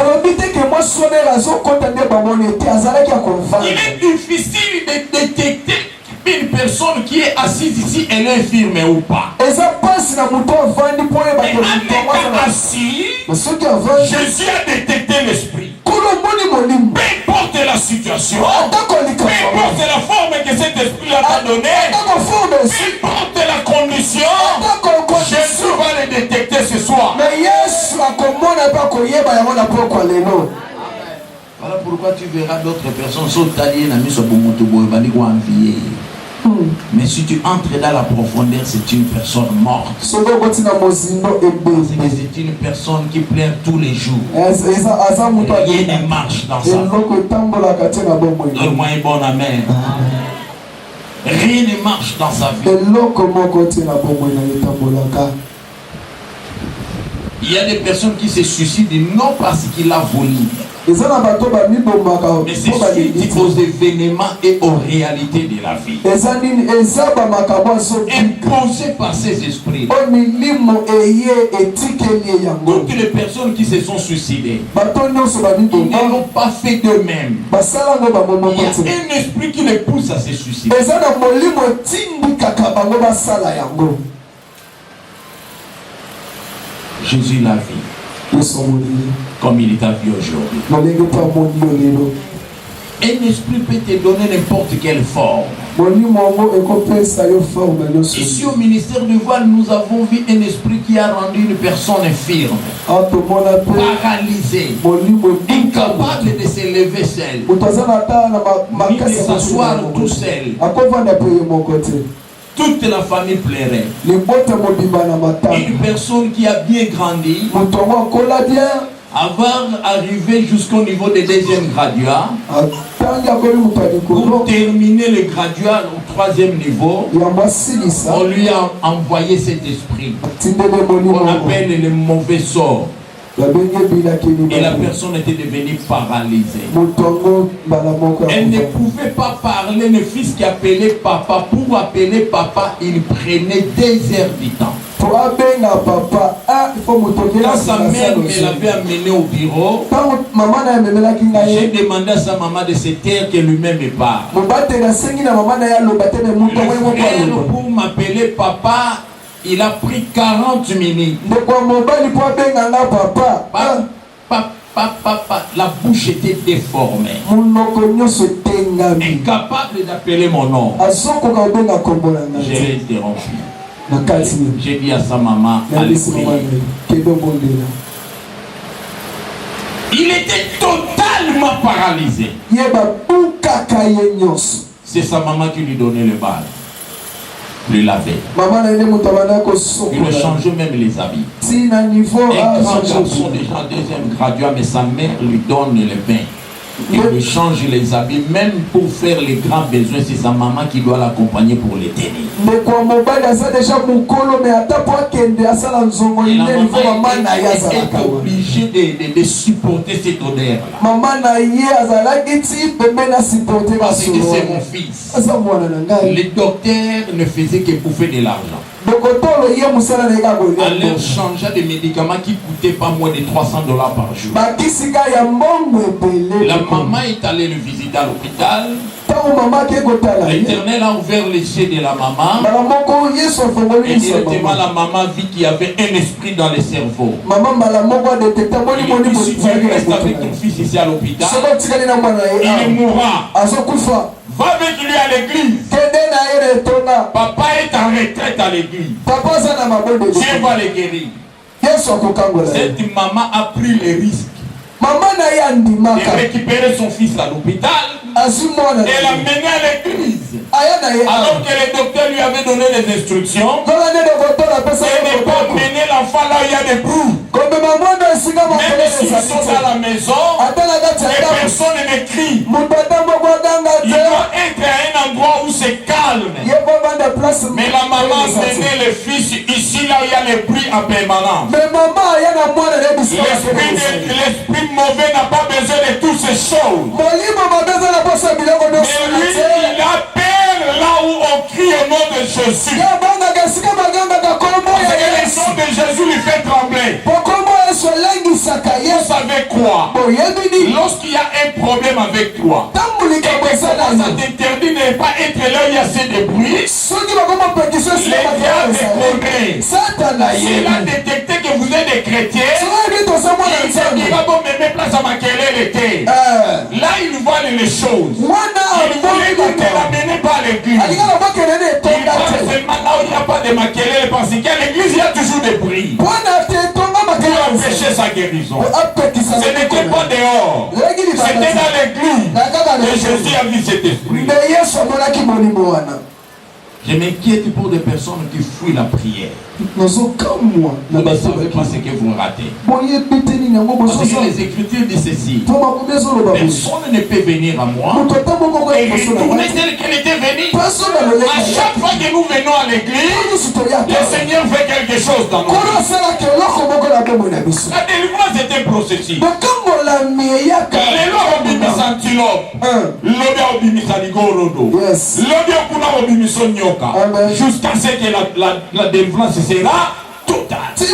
Speaker 2: Il est difficile de détecter une personne qui est assise ici, elle est infirme ou pas. Mais en étant assis, Jésus a détecté l'esprit. Peu importe la situation, peu importe la forme que cet esprit a donnée, peu importe la condition, Jésus va le détecter ce soir. Voilà pourquoi tu verras d'autres personnes sont allées dans le envier. Mais si tu entres dans la profondeur, c'est une personne morte. C'est une personne qui pleure tous les jours. Rien ne marche dans sa vie. Donne-moi un bon amen. Rien ne marche dans sa vie. Il y a des personnes qui se suicident non parce qu'il a volé, mais c'est suite aux événements et aux réalités de la vie imposées par ces esprits. Toutes les personnes qui se sont suicidées, ils ne l'ont pas fait d'eux-mêmes. Il y a un esprit qui les pousse à se suicider. Jésus l'a vu comme il est à vie aujourd'hui. Un esprit peut te donner n'importe quelle forme. Ici au ministère du voile, nous avons vu un esprit qui a rendu une personne infirme, paralysée, incapable de se lever seule, ni de s'asseoir tout seul. Toute la famille plairait. Une personne qui a bien grandi, avant d'arriver jusqu'au niveau des 2e graduats, pour terminer le graduat au 3e niveau, on lui a envoyé cet esprit qu'on appelle le mauvais sort. Et la personne était devenue paralysée. Elle ne pouvait pas parler, le fils qui appelait papa. Pour appeler papa, il prenait 2 heures du temps. Quand sa mère me l'avait amené au bureau, j'ai demandé à sa maman de se taire, que lui-même parle. Le frère, pour m'appeler papa, il a pris 40 minutes. La bouche était déformée. Incapable d'appeler mon nom. Je l'ai interrompu. J'ai dit à sa maman, allez prier. Il était totalement paralysé. c'est sa maman qui lui donnait le bal. Lui laver. Il lui changeait même les habits. Un grand garçon déjà deuxième graduat, mais sa mère lui donne le bain. Il lui change les habits, même pour faire les grands besoins, c'est sa maman qui doit l'accompagner pour les tenir. Et la maman est obligée de supporter cette odeur-là. Parce que c'est mon fils. Les docteurs ne faisaient que bouffer de l'argent. Elle leur changeait des médicaments qui ne coûtaient pas moins de $300 par jour. La maman est allée le visiter à l'hôpital. L'Éternel a ouvert les yeux de la maman. Et directement la maman vit qu'il y avait un esprit dans le cerveau. Il lui dit, si tu restes avec ton fils ici à l'hôpital, il mourra. Va avec lui à l'église. Papa est en retraite à l'église. Dieu va le guérir. Cette maman a pris le risque de récupérer son fils à l'hôpital et l'a mené à l'église. Alors que le docteur lui avait donné les instructions de ne pas mener l'enfant là où il y a des bruits. Même s'ils sont à la maison, les personnes ne crient. Il doit être à un endroit où c'est calme. Mais la maman menait le fils ici là où il y a les bruits en permanence. L'esprit mauvais n'a pas besoin de toutes ces choses. Mais lui, il a peur là où on crie au nom de Jésus. Parce que le nom de Jésus lui fait trembler. Vous savez quoi? Lorsqu'il y a un problème avec toi, et que ça t'interdit de ne pas être là où il y a assez de bruit, les diables connaissent. S'il a détecté que vous êtes des chrétiens, il va bon me mettre place à Makelele. Là, il voit les choses. Il voulait ne l'amener pas à l'église. Il va seulement là où il n'y a pas de Makelele, parce qu'à l'église, il y a toujours des bruits. Pour empêcher sa guérison. Ce n'était pas dehors. C'était dans l'église. Et Jésus a vu cet esprit. Je m'inquiète pour des personnes qui fuient la prière. Vous ne savez pas ce que vous ratez. Parce que les Écritures disent ceci. Personne ne peut venir à moi et retourner tel qu'elle était venue. À chaque fois que nous venons à l'église, le Seigneur fait quelque chose dans nos vies. La délivrance est un processus. Jusqu'à ce que la délivrance sera totale. Et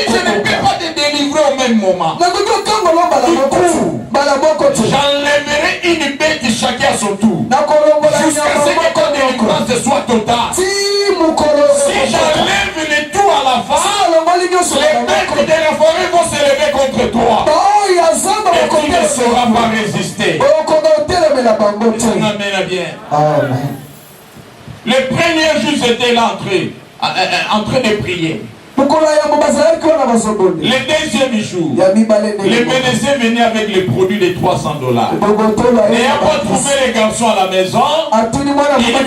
Speaker 2: je ne peux pas te délivrer au même moment. J'enlèverai une bête chacun à son tour. Jusqu'à ce que ta délivrance soit totale. Si j'enlève les tout à la fin, les bêtes de la forêt vont se lever contre toi. Et tu ne sauras pas résister. Amen, bien. Le premier jour, c'était là en train de prier. Le deuxième jour, les médecins venaient avec les produits de $300. N'ayant pas trouvé les garçons à la maison, il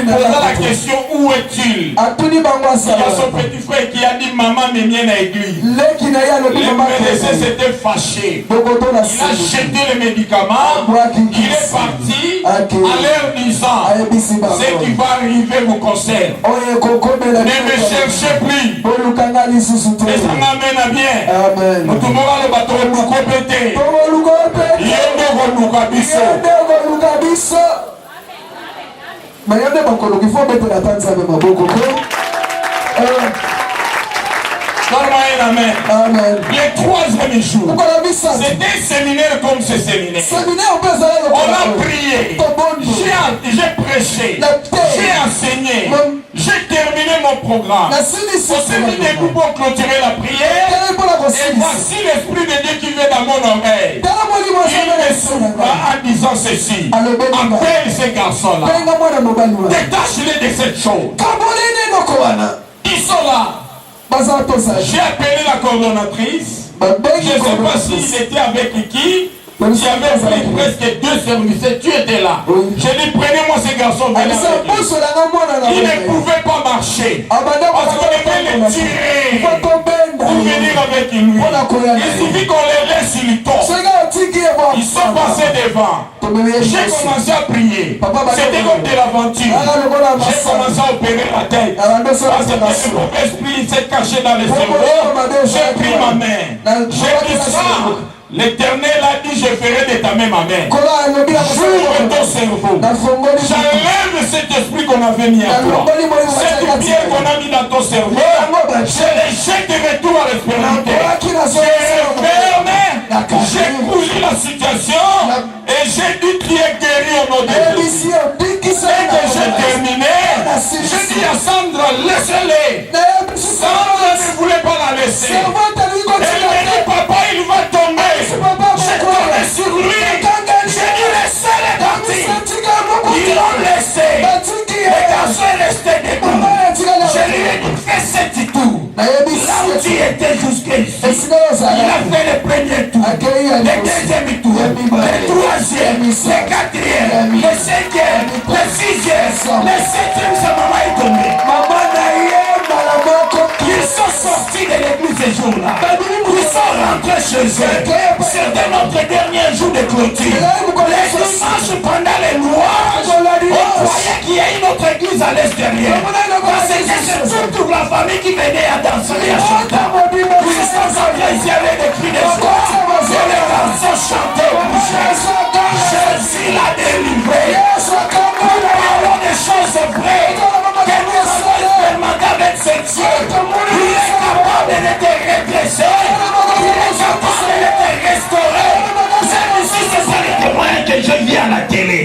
Speaker 2: posa la question, où est-il? Il y a son petit frère qui a dit, maman me vient à l'église. Les médecins s'étaient fâchés. Il a jeté les médicaments. Il est parti en leur disant, ce qui va arriver vous concerne. Ne me cherchez plus. Et ça m'amène bien. Nous tombons le bateau de Lukopete. Yendo Lukabiso.
Speaker 3: Mayande bakolo qu'il faut mettre la tente avec ma boko.
Speaker 2: Amen.
Speaker 3: Amen.
Speaker 2: Le troisième jour, c'était un séminaire comme ce séminaire. On a prié, j'ai prêché, j'ai enseigné, j'ai terminé mon programme. On s'est mis debout pour clôturer la prière. Et voici l'Esprit de Dieu qui vient dans mon oreille. Il me souffle en disant ceci. Appelle ces garçons-là. Détache-les de cette chose. Ils sont là. J'ai appelé la coordonnatrice. Je ne sais pas s'il était avec qui. J'avais pris presque 2 services, tu étais là. J'ai dit, prenez-moi ces garçons. Ils ne pouvaient pas marcher. Parce qu'on devait les tirer pour venir avec lui. Il suffit qu'on les laisse sur le temps. Ils sont passés devant. J'ai commencé à prier. C'était comme de l'aventure. J'ai commencé à opérer la tête. Parce que le mauvais esprit s'est caché dans les cerveaux. J'ai pris ma main. J'ai dit ça. L'Éternel a dit, je ferai de ta main ma main. J'ouvre ton cerveau. J'enlève cet esprit qu'on avait mis à toi. Cette pierre qu'on a mis dans ton cerveau, je les jette de retour à l'expérimenté. J'ai refermé, j'ai couru la situation et j'ai dit, tu es guéri au nom de Jésus. Et que j'ai terminé, j'ai dit à Sandra, laissez-les. Sandra ne voulait pas la laisser. Elle m'a dit, papa, il va tomber. J'ai tombé sur lui. J'ai dit, laissez-les partir. Ils l'ont laissé. Le garçon est resté debout. Je lui ai dit, fais 7 tours. Là où tu étais jusqu'ici. Il a fait le premier tour, le deuxième tour, le troisième, le quatrième, le cinquième, le sixième, le septième, sa maman est tombée. Ils sont sortis de l'église ce jour-là. Ils sont rentrés chez eux. C'était notre dernier jour de clôture. Les dimanches pendant les noirs, on croyait qu'il y a une autre église à l'extérieur. Parce que c'est toute la famille qui venait à danser et à chanter. Ils sont entrés, il y avait des cris de joie. Et les garçons chantaient pour Jésus l'a délivré. Nous parlons des choses vraies. Que nous avons expérimenté avec ce Dieu. Il est capable de te redresser. Il est capable de te restaurer. C'est ça le témoignage que je vis à la télé.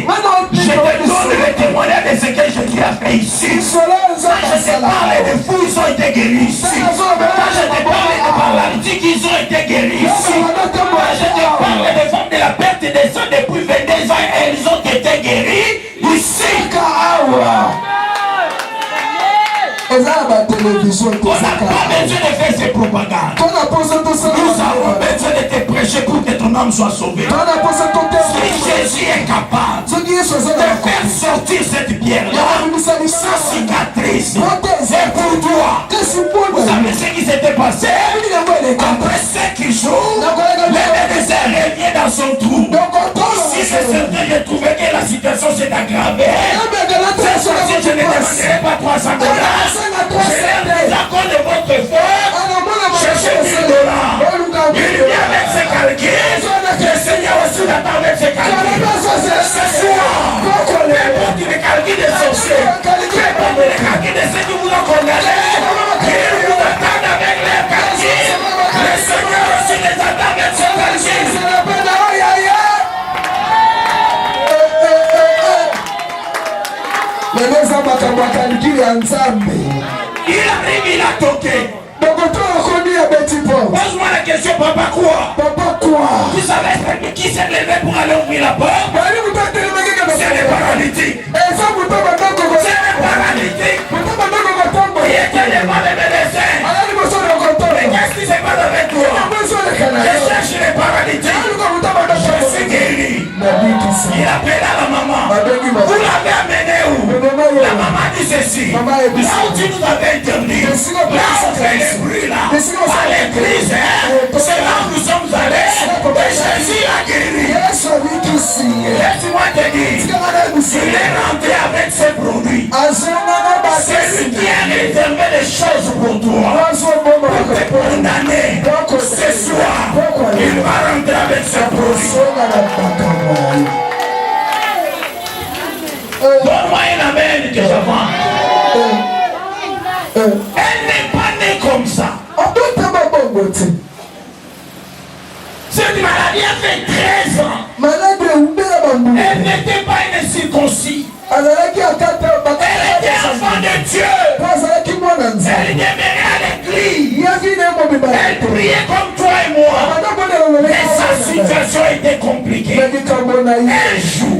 Speaker 2: Je te donne le témoignage de ce que je vis à faire ici. Quand je te parle de fous, ils ont été guéris ici. Quand je te parle de paralytiques, ils ont été guéris ici. Quand je te parle des femmes de la perte des sang depuis 22 ans, elles ont été guéries ici. On n'a pas besoin de faire ces propagandes. Nous avons besoin de te prêcher pour que ton âme soit sauvée. Si Jésus est capable de faire sortir cette pierre-là sans cicatrice, c'est pour toi. Vous savez ce qui s'était passé? Après 5 jours, le médecin revient dans son trou. Si c'est certain, j'ai trouvé que la situation s'est aggravée. Je ne demanderai pas 300 $. Je l'aime des accords de votre foi. Cherchez 1000 $. Il vient avec ses calculs. Le Seigneur aussi l'attend avec ses calculs. Ce soir, peu importe les calculs des sorciers, peu importe les calculs de ceux qui vous ont condamné, ils vous attendent avec les calculs. Le Seigneur aussi les attend avec ses calculs. Il arrive, il a toqué. Pose-moi la question, papa quoi? Vous savez qui s'est levé pour aller ouvrir la porte? C'est les paralytiques. C'est les paralytiques. Il était devant les médecins. Mais qu'est-ce qui se passe avec toi? Je cherche les paralytiques. Je suis guéri. Il appela la maman. Vous l'avez amené où? La maman dit ceci. Là où tu nous avais interdit, là on fait les bruits là, à l'église, c'est là où nous sommes allés, et Jésus a guéri. Laisse-moi te dire, il est rentré avec ses produits. C'est lui qui a réservé les choses pour toi, pour te condamner. Ce soir, il va rentrer avec ses produits. Donne-moi une amen que j'avance. Elle n'est pas née comme ça. Cette maladie a fait 13 ans. Elle n'était pas une circoncis. Elle était enfant de Dieu. Elle demeurait à l'église. Elle priait comme toi et moi. Mais sa situation était compliquée. Un jour,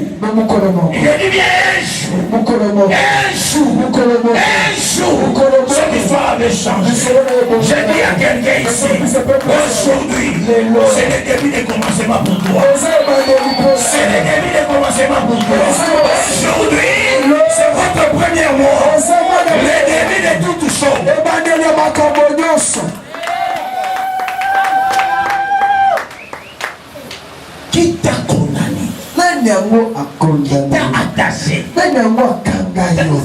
Speaker 2: il dit bien un jour, ce qui l'histoire avait changé. J'ai dit à quelqu'un ici, aujourd'hui, c'est le début des commencements pour toi. C'est le début des commencements pour toi. Aujourd'hui, c'est votre premier mois. Le début de toute chose. Qui t'a condamné? Qui t'a attaché?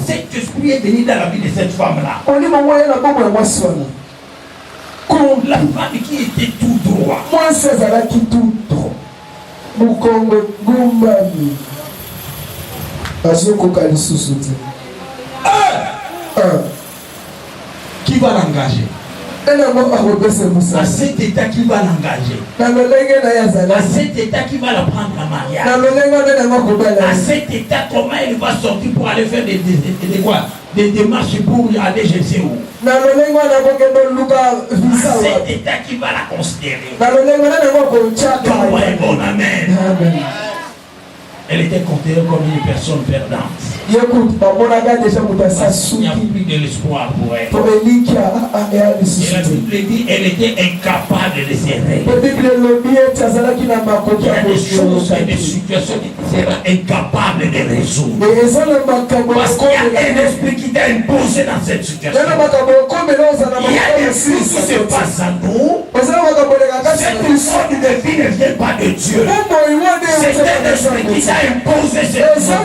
Speaker 2: Cet esprit est venu dans la vie de cette femme-là. La femme qui était tout droit. Qui va l'engager? À cet état qui va l'engager. À cet état qui va la prendre en mariage. À cet état, comment elle va sortir pour aller faire des démarches pour aller je sais où. À cet état qui va la considérer. Comme un bon amen. Elle était considérée comme une personne perdante. Il n'y a plus de l'espoir pour elle. Et la Bible dit qu'elle était incapable de se régler. Il y a des choses et des situations qui sera incapable de résoudre. Parce qu'il y a un esprit qui t'a imposé dans cette situation. Il y a des choses qui se passent à nous. Cette histoire de vie ne vient pas de Dieu. C'est un esprit qui t'a imposé cette situation.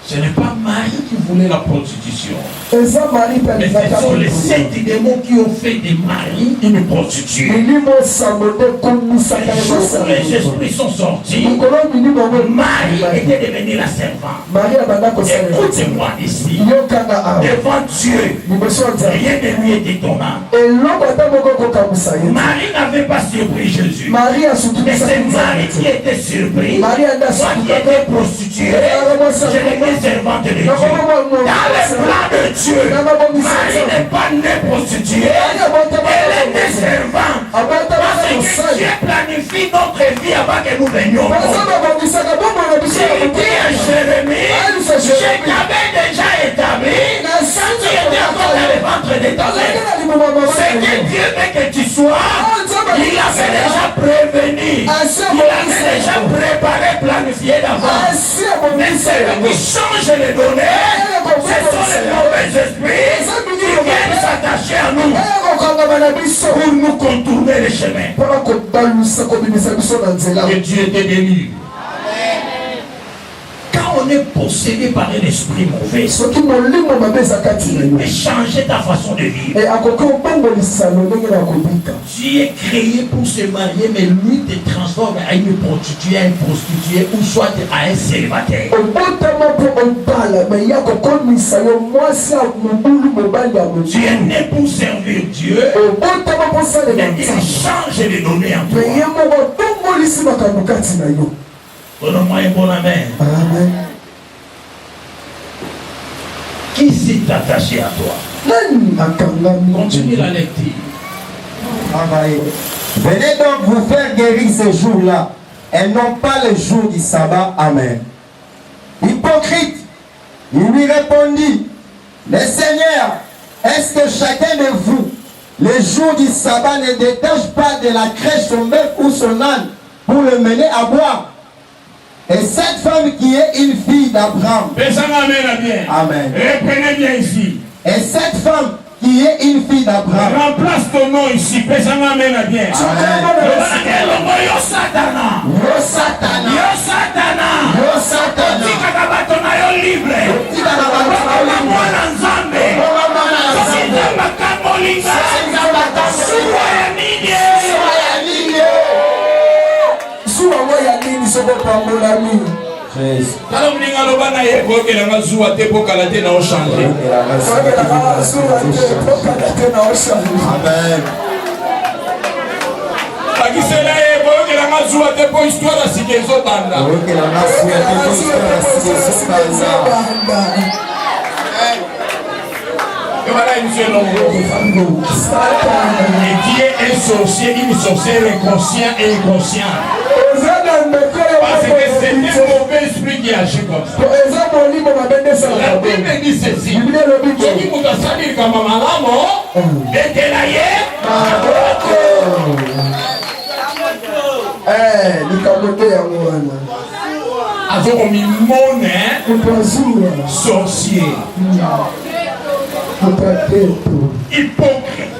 Speaker 2: Ce n'est pas Marie qui voulait la prostitution. Mais ce sont les 7 démons qui ont fait de Marie une prostituée. Les esprits sont sortis. Marie était devenue la servante. Écoutez-moi ici. Devant Dieu, rien de lui est étonnant. Marie n'avait pas surpris Jésus. Mais c'est Marie qui était surprise. Moi qui étais prostituée, je n'étais servante de Dieu. Dans le plan de Dieu, Marie n'est pas née prostituée, elle est née servante. Parce que Dieu planifie notre vie avant que nous venions. J'ai dit à Jérémie, je t'avais déjà établi quand tu étais encore dans le ventre de ta mère. C'est que Dieu veut que tu sois, il avait déjà prévenu, il avait déjà préparé, planifié d'avance. Mais celui qui change les données, ce sont les mauvais esprits qui viennent s'attacher à nous pour nous contourner les chemins. Que Dieu te délivre. Quand on est possédé par un esprit mauvais, il peut changer ta façon de vivre. Tu es créé pour se marier, mais lui te transforme à une prostituée, ou soit à un célibataire. Tu es né pour servir Dieu, mais il change les données en toi. Donne-moi un bon amen.
Speaker 3: Amen.
Speaker 2: Qui s'est attaché à toi? Continue la lecture.
Speaker 4: Venez donc vous faire guérir ces jours-là, et non pas les jours du sabbat. Amen. Hypocrite, il lui répondit, mais Seigneur, est-ce que chacun de vous, les jours du sabbat, ne détache pas de la crèche son bœuf ou son âne pour le mener à boire? Et cette femme qui est une fille d'Abraham. Amen.
Speaker 2: Reprenez bien ici.
Speaker 4: Et cette femme qui est une fille d'Abraham.
Speaker 2: Remplace ton nom ici. Amen. Amen. Et qui est un sorcier, une sorcière inconscient et inconscient. Parce que c'est un mauvais mauvais esprit qui agit comme ça.
Speaker 3: po eza molimo mabende
Speaker 2: La
Speaker 3: esalaka
Speaker 2: Bible
Speaker 3: bongo.
Speaker 2: dit ceci.
Speaker 3: Biblia elobi
Speaker 2: Soki
Speaker 3: boye.
Speaker 2: moto asali likambo malamu, betela ye
Speaker 3: Maboko. Likambo te yango wana.
Speaker 2: azokomimona
Speaker 3: Moto azura.
Speaker 2: sorcier,
Speaker 3: Moto ateto.
Speaker 2: hypocrite.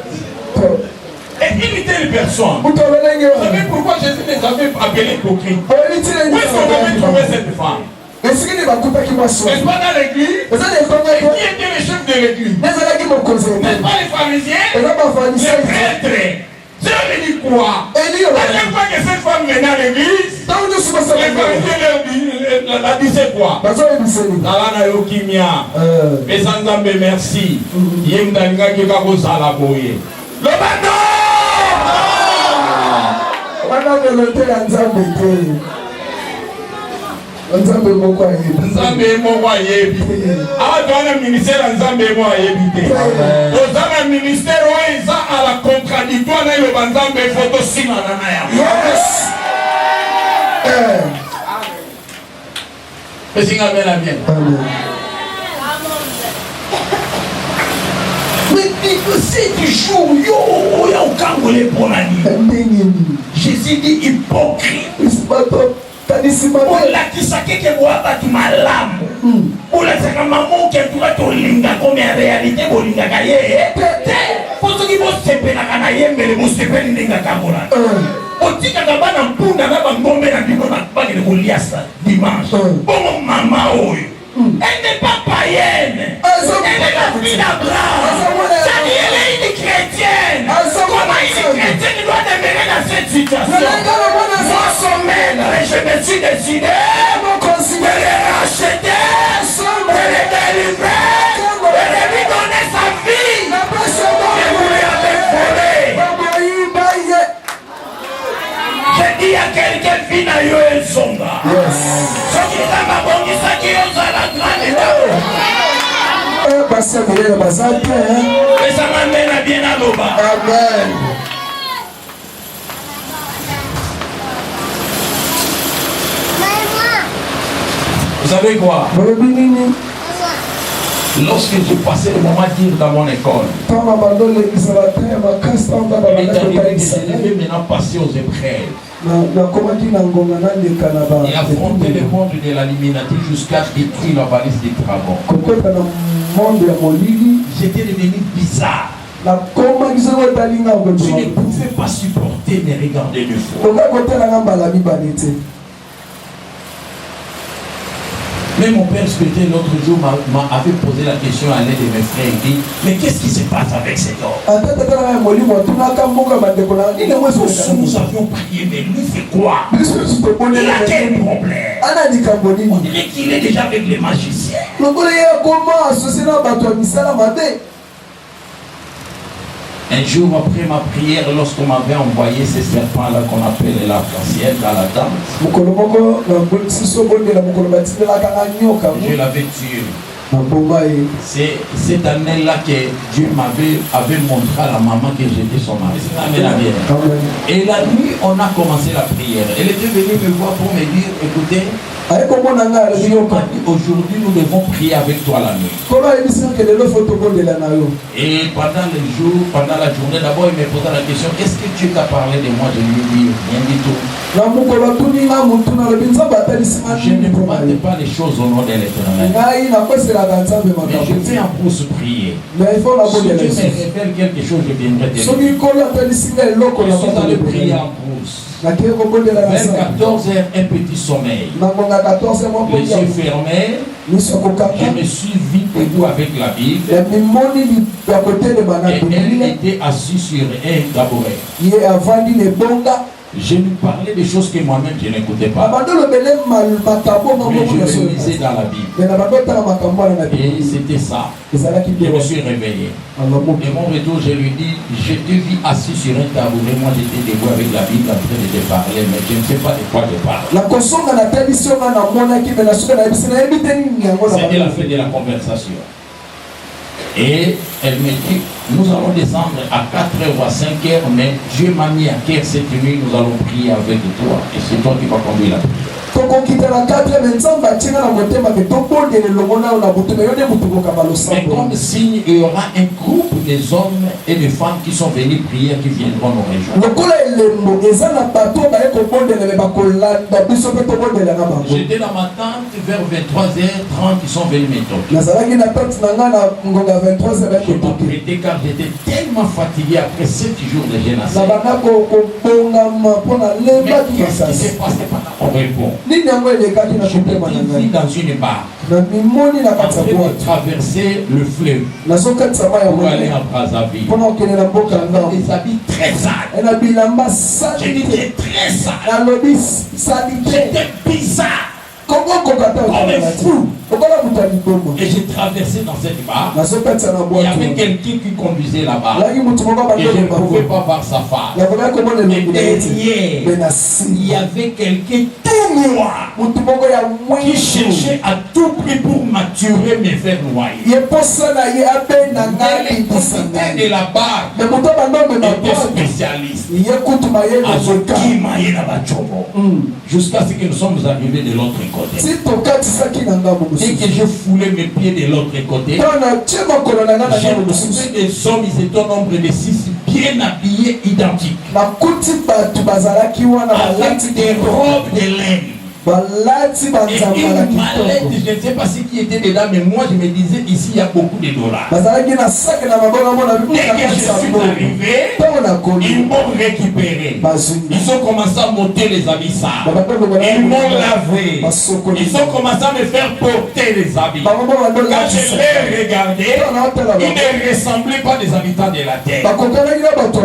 Speaker 2: Et une telle personne,
Speaker 3: Moto abenenge
Speaker 2: vous savez
Speaker 3: wana.
Speaker 2: pourquoi Jésus les avait appelés hypocrites?
Speaker 3: Oyebi ntina
Speaker 2: Où est-ce qu'on avait trouvé cette femme?
Speaker 3: esiki nini bakutaki mwasi
Speaker 2: N'est-ce
Speaker 3: wana.
Speaker 2: pas dans l'église?
Speaker 3: Eza na
Speaker 2: Et
Speaker 3: ekongo
Speaker 2: qui était le chef de l'église?
Speaker 3: ezalaki mokonzi ya
Speaker 2: N'est-ce
Speaker 3: ekolo.
Speaker 2: pas les pharisiens?
Speaker 3: Eza
Speaker 2: Les
Speaker 3: bafarisayo.
Speaker 2: prêtres. Cela veut dire quoi?
Speaker 3: Eliyo
Speaker 2: À chaque fois que cette femme venait à l'église,
Speaker 3: ntango nyonso
Speaker 2: les
Speaker 3: basalaka
Speaker 2: pharisiens la disaient quoi?
Speaker 3: bazoyebiseli.
Speaker 2: Nalana yo kimia. Pesa Nzambe merci. Ye mutu alingaki kozala boye. Lobano!
Speaker 3: wana melo te ya nzambe te. Nzambe moko ayebi.
Speaker 2: Nzambe moko ayebi. Awa toza na ministère ya Nzambe moko ayebi te. Toza na ministère oyo eza à la contradictoire na eloba Nzambe efo tosimana na yango.
Speaker 3: Yes.
Speaker 2: Pesinga bela bien.
Speaker 3: Amen.
Speaker 2: Mais c'est du jour yo ya okangole ponani.
Speaker 3: Ndenge nini?
Speaker 2: Jésus dit hypocrite.
Speaker 3: Bato kanisi mabe.
Speaker 2: Olakisa keke boya bato malamu. Olakisaka mamoke tuka tolingaka omi ya réalité bolingaka ye te. Po soki bosepelaka na ye mbele bosepeli ndenge akambola. Otikaka bana mpunda na bangombe na bino na bakende koliasa dimanche. Bongo mama oyo. Elle n'est pas païenne. Elle est la fille d'Abraham. C'est-à-dire elle est une chrétienne. Comment une chrétienne doit demeurer dans cette situation? Moi, son maître, je me suis décidé de les racheter, de les délivrer, de lui donner sa vie. Et vous lui avez volé. J'ai dit à quelqu'un, vie n'a eu un songa. Ce qui est dans ma bonne, c'est qui est dans la grande étape. Et ça m'amène à bien à l'oba.
Speaker 3: Amen.
Speaker 2: Vous savez quoi? Lorsque je passais le moment de dire dans mon école, il est arrivé que je devais maintenant passer aux épreuves et affronter le monde de l'illuminati jusqu'à détruire la valise des travaux. J'étais devenu bizarre. Je ne pouvais pas supporter mes regards de fois. Mais mon père spirituel l'autre jour m'avait posé la question à l'un de mes frères. Il dit, mais qu'est-ce qui se passe avec cet homme? Nous avions prié, mais lui c'est quoi? Il a quel problème? On dirait qu'il est déjà avec les magiciens. Un jour après ma prière, lorsqu'on m'avait envoyé ces serpents-là qu'on appelle l'arc-en-ciel dans la danse, je l'avais tué. C'est cette année-là que Dieu avait montré à la maman que j'étais son mari. Et la nuit, on a commencé la prière. Elle était venue me voir pour me dire, écoutez, aujourd'hui nous devons prier avec toi la nuit. Et pendant le jour, pendant la journée, d'abord il me posait la question, est-ce que Dieu t'a parlé de moi? Je lui ai dit, rien du tout. Je ne commande pas les choses au nom de l'Éternel. Mais je fais en pouce prier. Si Dieu me révèle quelque chose, je viendrai te dire. Je suis allé prier en pouce. Vers 14h, un petit sommeil. Les yeux fermés, je me suis vite debout avec la Bible. Et elle était assise sur un tabouret. Je lui parlais des choses que moi-même je n'écoutais pas. Mais je le lisais dans la Bible. Et c'était ça. Je me suis réveillé. Et mon retour, je lui dis, je te vis assis sur un tabouret. Moi j'étais debout avec la Bible en train de te parler, mais je ne sais pas de quoi je parle. C'était la fin de la conversation. Et elle me dit, nous allons descendre à 4h ou à 5h, mais Dieu m'a mis à cœur cette nuit, nous allons prier avec toi. Et c'est toi qui vas conduire la prière. Mais comme signe, il y aura un groupe des hommes et des femmes qui sont venus prier, qui viendront nous rejoindre. J'étais dans ma tente vers 23h30, ils sont venus me toquer. J'étais car j'étais tellement fatigué après 7 jours de jeûne. Mais qu'est-ce qui s'est passé pendant mon repos? Je suis dans une barque. Après de traverser le fleuve pour aller à Brazzaville. J'avais des habits très sales. J'étais très sale. J'étais bizarre. Comme un fou. Et j'ai traversé dans cette barre. Il y avait quelqu'un qui conduisait la barre. Et je ne pouvais pas voir sa face. Mais derrière, il y avait quelqu'un tout noir qui cherchait à tout prix pour m'attirer, me faire noyer. Et les conducteurs de la barre étaient spécialistes. Jusqu'à ce que nous sommes arrivés de l'autre côté. Dès que je foulais mes pieds de l'autre côté, j'ai trouvé des hommes, ils étaient au nombre de 6, bien habillés, identiques, avec des robes de laine. Et une mallette, je ne sais pas ce qui était dedans, mais moi je me disais ici il y a beaucoup de dollars. Dès que je suis arrivé, ils m'ont récupéré. Ils ont commencé à monter les habits sales. Ils m'ont lavé. Ils ont commencé à me faire porter les habits. Quand je les regardais, ils ne ressemblaient pas des habitants de la terre.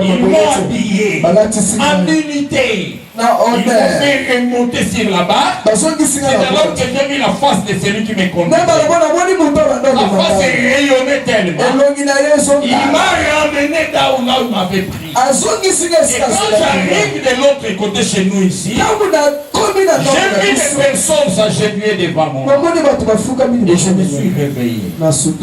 Speaker 2: Ils m'ont habillé en unité. Ils m'ont fait remonter sur la barre. C'est alors que j'ai vu la face de celui qui me conduisait. La face rayonnait tellement. Il m'a ramené là où il m'avait pris. Et quand j'arrive de l'autre côté chez nous ici, j'ai vu des personnes s'agenouiller devant moi. Et je me suis réveillé.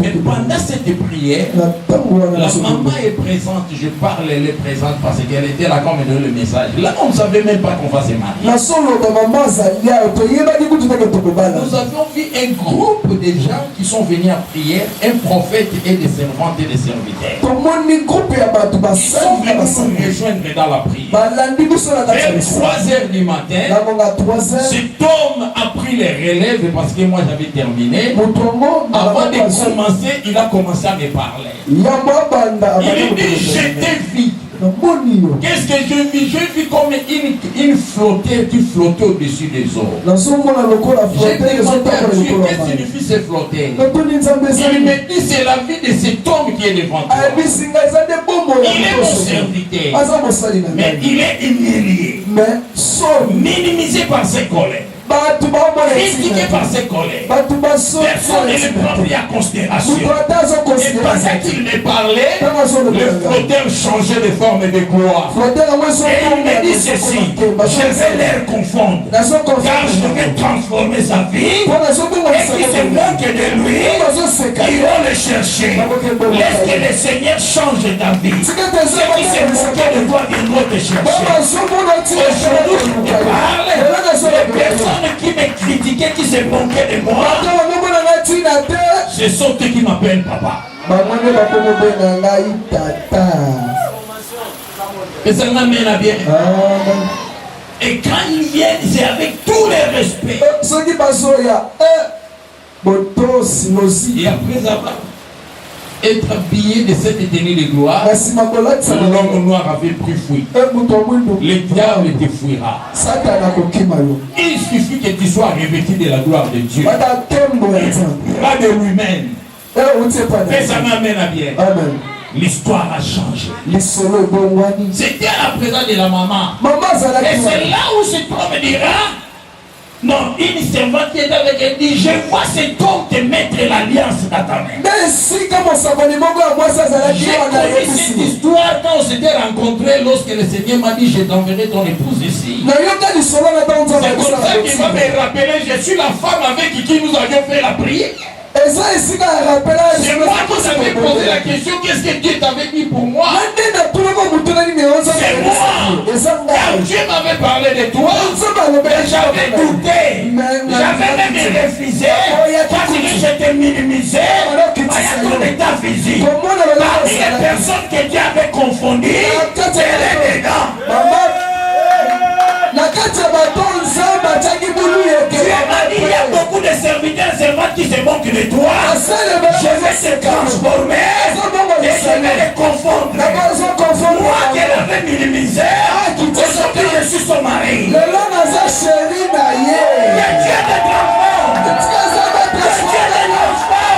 Speaker 2: Et pendant cette prière, la maman est présente. Je parle, elle est présente parce qu'elle était là quand on me donnait le message. Là, on ne savait même pas qu'on va se marier. Nous avions vu un groupe de gens qui sont venus à prière, un prophète et des servantes et des serviteurs. Ils sont venus nous rejoindre dans la prière. Vers 3h du matin, cet homme a pris les relèves parce que moi j'avais terminé. Avant de commencer, il a commencé à me parler. Il dit j'étais vide. Qu'est-ce que j'ai vu? J'ai vu comme une flotteur qui flottait au-dessus des eaux. J'ai demandé à Dieu qu'est-ce que signifie ce flotteur. Il me dit c'est la vie de cet homme qui est devant toi. Il est mon serviteur, mais il est humilié, minimisé par ses collègues, critiqué par ses collègues. Personne ne le prend pris à considération. Et pendant qu'il me parlait, le flotteur changeait de forme et de gloire. Et il me dit ceci: je vais les confondre, car je vais transformer sa vie. Et qui se moque de lui, ils vont le chercher. Laisse que le Seigneur change ta vie. Ceux qui se moquaient de toi viendront te chercher. Aujourd'hui, je te parle, les personnes qui me critiquaient, qui se moquaient de moi, ce sont eux qui m'appellent papa. Et ça m'amène à bien. Et quand ils viennent, c'est avec tout le respect. Et après avoir être habillé de cette tenue de gloire, l'homme noir avait pris fuite. Le diable te fuira. Il suffit que tu sois revêtu de la gloire de Dieu, pas de lui-même. Et ça m'amène à bien. L'histoire a changé. C'était à la présence de la maman. Et c'est là où cet homme dira: non, une servante qui est avec elle dit: je vois cet homme te mettre l'alliance dans ta main. J'ai connu cette histoire quand on s'était rencontrés, lorsque le Seigneur m'a dit: je t'enverrai ton épouse ici. C'est comme ça qu'il va me rappeler: je suis la femme avec qui nous avions fait la prière. C'est moi qui t'avais posé la question: qu'est-ce que Dieu t'avait dit pour moi? C'est moi. Car Dieu m'avait parlé de toi. Mais
Speaker 1: j'avais douté. J'avais même refusé. Parce que j'étais minimisé par ton état physique. Parmi les personnes que Dieu avait confondues, elle est dedans. Dieu m'a dit, il y a beaucoup de serviteurs et servantes qui se moquent de toi. Je vais te transformer et je vais les confondre. Moi qui l'avais minimisé, aujourd'hui je suis son mari. Que Dieu te transforme. Que Dieu te transforme.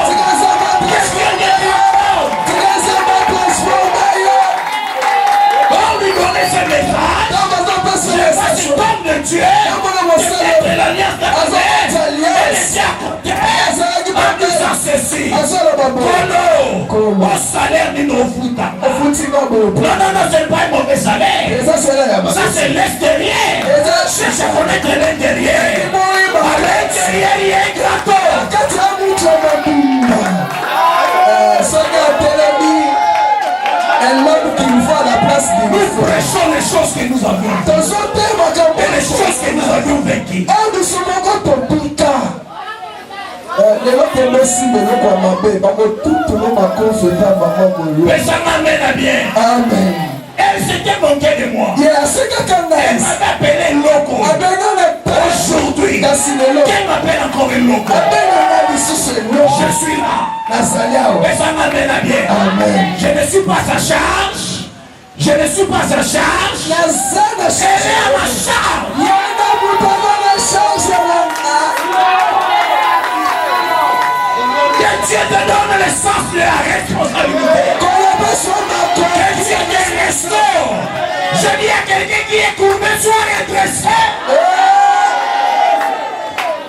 Speaker 1: Que Dieu te transforme. On lui donnait ce message. Je vois du tombe de Dieu. Peut-être l'alliance d'Abraham. Elle était à côté. En disant ceci. Kolo. Au salaire d'une ofuta. Non, c'est pas un mauvais salaire. Ça c'est l'extérieur. Cherche à connaître l'intérieur. À l'intérieur, il y a un gâteau. Nous prêchons les choses que nous avions. Et les choses que nous avions vécues. Mais ça m'amène à bien.
Speaker 3: Amen.
Speaker 1: Elle s'était moquée de moi. Elle m'avait appelé loco. Aujourd'hui, qu'elle m'appelle encore un loco. Je suis là. Mais ça m'amène à bien.
Speaker 3: Amen.
Speaker 1: Je ne suis pas à charge. Je ne suis pas à charge. Elle est à ma charge. Que Dieu te donne le sens de la responsabilité. Que Dieu te restaure. Je dis à quelqu'un qui est courbé, soit redressé.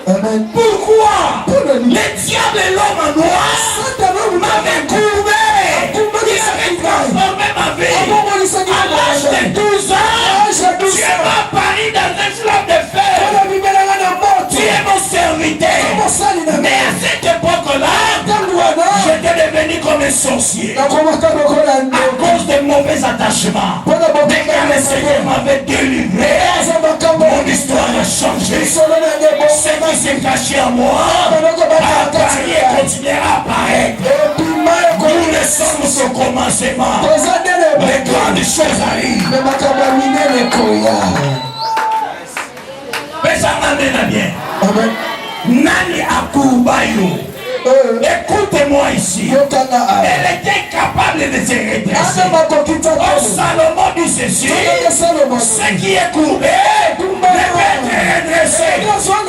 Speaker 3: Amen.
Speaker 1: Pourquoi le diable et l'homme en noir m'avaient courbé. Il avait transformé ma vie. À l'âge de 12 ans, Dieu m'a apparu dans un fleuve de feu. Tu es mon serviteur. Mais à cette époque-là, j'étais devenu comme un sorcier. À cause de mauvais attachements. Mais quand le Seigneur m'avait délivré, mon histoire a changé. Ce qui s'est caché en moi a apparu et continuera à apparaître. Nous ne sommes au commencement. Les grandes choses arrivent. Mais ça m'amène à bien. Nani Akubayo. Écoutez-moi ici. Elle était capable de se redresser. Oh, Salomon dit ceci. Ce qui est courbé ne peut être redressé.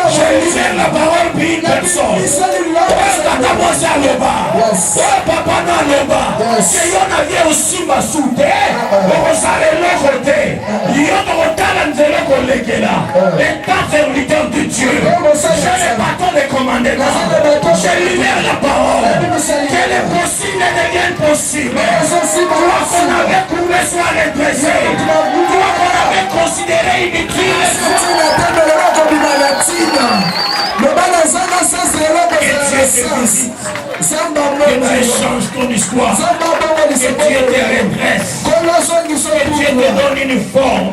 Speaker 1: Je libère la parole pour une personne. Oh, papa Naloba. Que yon avait aussi ma soute. On s'allait l'autre. Yon retard en zéro collègue là. Étant serviteur de Dieu. Je n'ai pas tant de commandements. Je libère la parole. Que les possibles deviennent possibles. Toi qu'on avait couru soit redressé. Toi qu'on avait considéré inutile. Que Dieu change ton histoire. Que Dieu te redresse. Que Dieu te donne une forme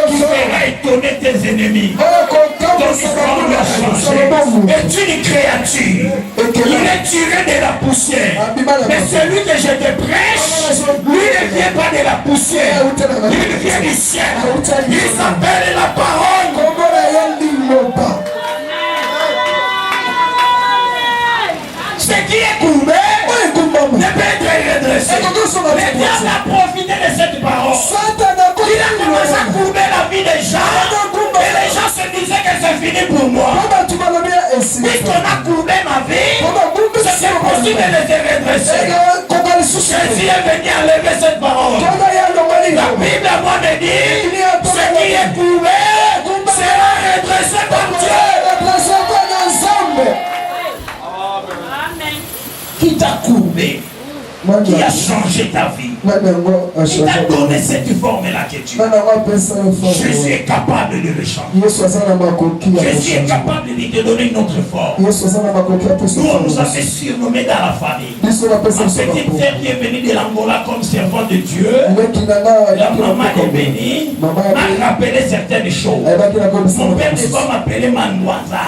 Speaker 1: qui fera étonner tes ennemis. Ton histoire doit changer. Es-tu une créature? Il est tiré de la poussière. Mais celui que je te prêche, lui ne vient pas de la poussière. Il vient du ciel. Il s'appelle la parole. Ce qui est courbé ne peut être redressé. Le diable a profité de cette parole. Il a commencé à courber la vie des gens. Et les gens se disaient que c'est fini pour moi. Puisqu'on a courbé ma vie, c'est impossible de se redresser. Jésus est venu enlever cette parole. La Bible à moi me dit, ce qui est courbé sera redressé par Dieu. Qui t'a courbé? qui a changé ta vie. Il t'a donné cette forme-là que tu as. Jésus est capable de le changer. Jésus est capable de te donner une autre forme. Nous, on nous avait surnommé dans la famille. Ma petite sœur qui est venue de l'Angola comme servant de Dieu, la maman est bénie, m'a rappelé certaines choses. Mon père ne va m'appeler Mangwaza.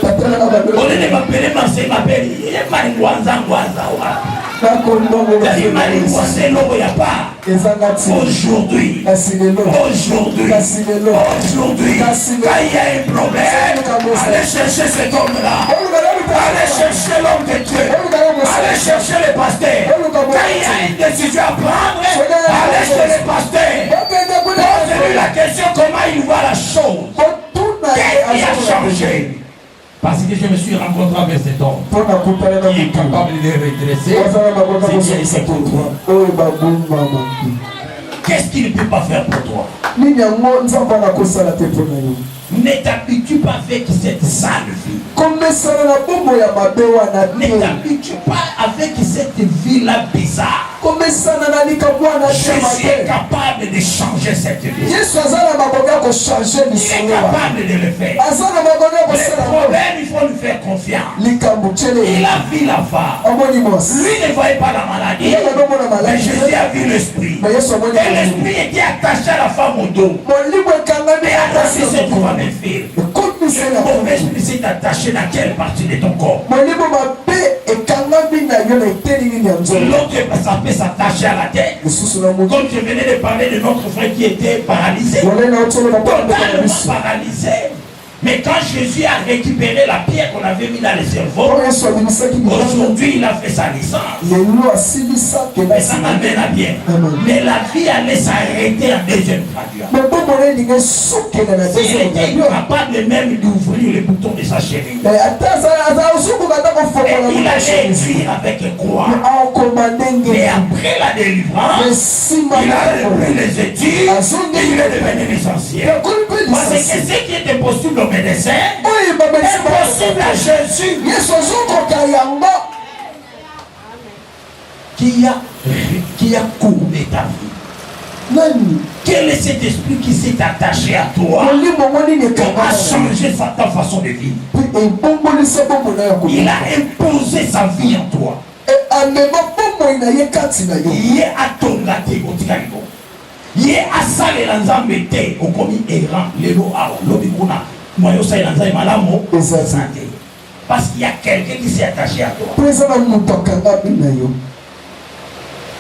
Speaker 1: Au lieu de m'appeler Mansé, il m'appelle Mangwaza. Aujourd'hui, quand il y a un problème, allez chercher cet homme-là. Allez chercher l'homme de Dieu. Allez chercher le pasteur. Quand il y a une décision à prendre, allez chez le pasteur. Posez-lui la question comment il voit la chose. Qu'est-ce qui a changé? Parce que je me suis rencontré avec cet homme qui est capable de redresser. Qu'est-ce qu'il ne peut pas faire pour toi? Ne t'habitue pas avec cette sale vie. Ne t'habitue pas avec cette vie-là bizarre. Jésus est capable de changer cette vie. Il est capable de le faire. Le problème, il faut lui faire confiance. Il a vu la femme. Lui ne voyait pas la maladie. Mais Jésus a vu l'esprit. Et l'esprit était attaché à la femme au dos. Mais attaché cette femme est fille. Le mauvais esprit s'est attaché dans quelle partie de ton corps? L'autre, ça peut s'attacher à la tête. Comme je venais de parler de notre frère qui était paralysé. Totalement paralysé. Mais quand Jésus a récupéré la pierre qu'on avait mis dans le cerveau, aujourd'hui il a fait sa licence. Mais ça m'amène à bien. Mais la vie allait s'arrêter en deuxième traduction. Il était incapable même d'ouvrir le bouton de sa chérie. Et il allait écrire avec quoi? Mais après la délivrance, il a repris les études et il est devenu licencié. Parce que ce qui était possible au médecin est possible à Jésus qui a courbé ta vie. Quel est cet esprit qui s'est attaché à toi, qui a changé ta façon de vivre? Il a imposé sa vie en toi. Il est à ton gâté, ye asalela nzambe te okomi errant lelo awa lobi kuna moyo salela nzambe malamo santé parce qu'il y a quelqu'un qui s'est attaché à toi.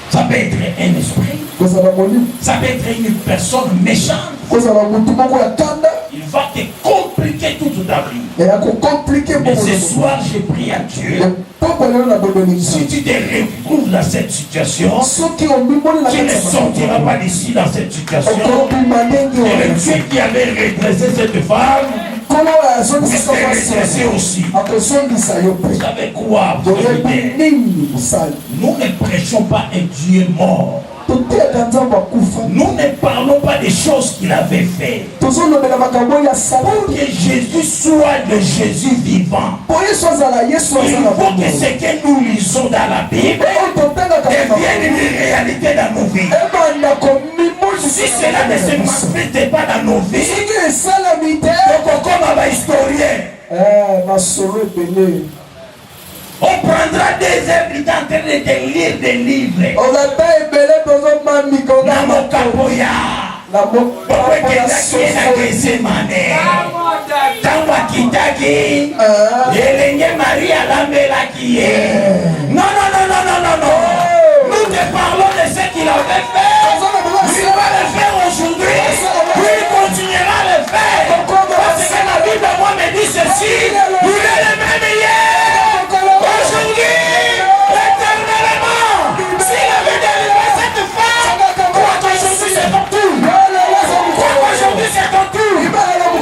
Speaker 1: Ça peut être un esprit, ça peut être une personne méchante. Il va te compliquer toute ta vie. Mais ce soir je prie à Dieu, si tu te retrouves dans cette situation, tu ne sortiras pas d'ici dans cette situation. Et le Dieu qui avait redressé cette femme était redressé aussi. Vous savez quoi? Nous ne prêchons pas un Dieu mort. Nous ne parlons pas des choses qu'il avait fait. Pour que Jésus soit le Jésus vivant, il faut que ce que nous lisons dans la Bible devienne une réalité dans nos vies. Si cela ne se manifeste pas dans nos vies, donc comme un historien, on prendra des heures en train de lire des livres. Non. Nous te parlons de ce qu'il avait fait. Il va le faire aujourd'hui. Il continuera à le faire. Parce que la Bible, moi, me dit ceci. Il est le même hier. Aujourd'hui, éternellement, s'il avait délivré cette femme, crois qu'aujourd'hui c'est ton tour. Crois qu'aujourd'hui c'est ton tour.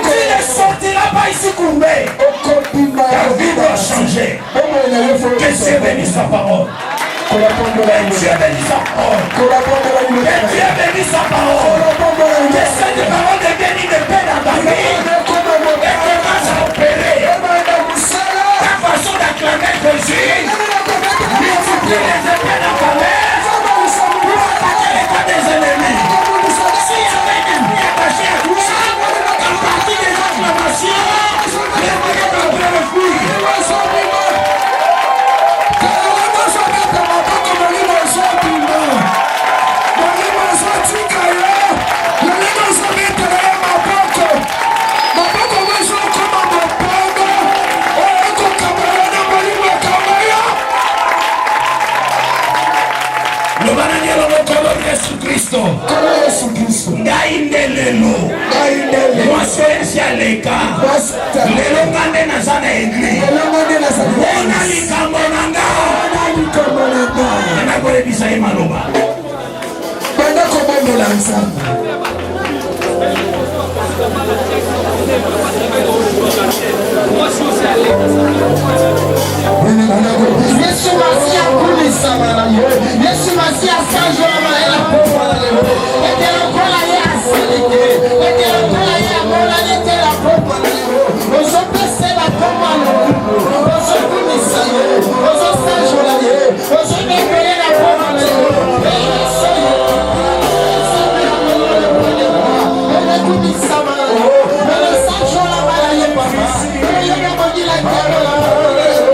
Speaker 1: Tu ne sortiras pas ici courbé. Ta vie doit changer. Que Dieu bénisse sa parole. Que Dieu bénisse sa parole. Que Dieu bénisse sa parole. Que cette parole devienne une paix dans ta vie. Et commence à opérer. Ta façon d'acclamer Jésus, multiplie les épées dans Gaïndelelo. Moi, c'est un leka. Le longande na sana église. On a l'ikambolanga. On a collé bisaï maloba.
Speaker 3: Pendant qu'on me l'ensemble.
Speaker 4: Yesu Masia kulisa mara yo. Yesu Masia sanjo mara la popa la yo. Etelo kola ye aseleke. Etelo kola ye amola ye la popa la yo. Ozo pese la popa la yo. Ozo kulisa ye. Ozo sanjo la ye. Ozo nekele la popa la yo. Yesu yo. Ele kulisa mara yo. Ele sanjo la mara ye papa. Ele yabodi la kero la mara yo.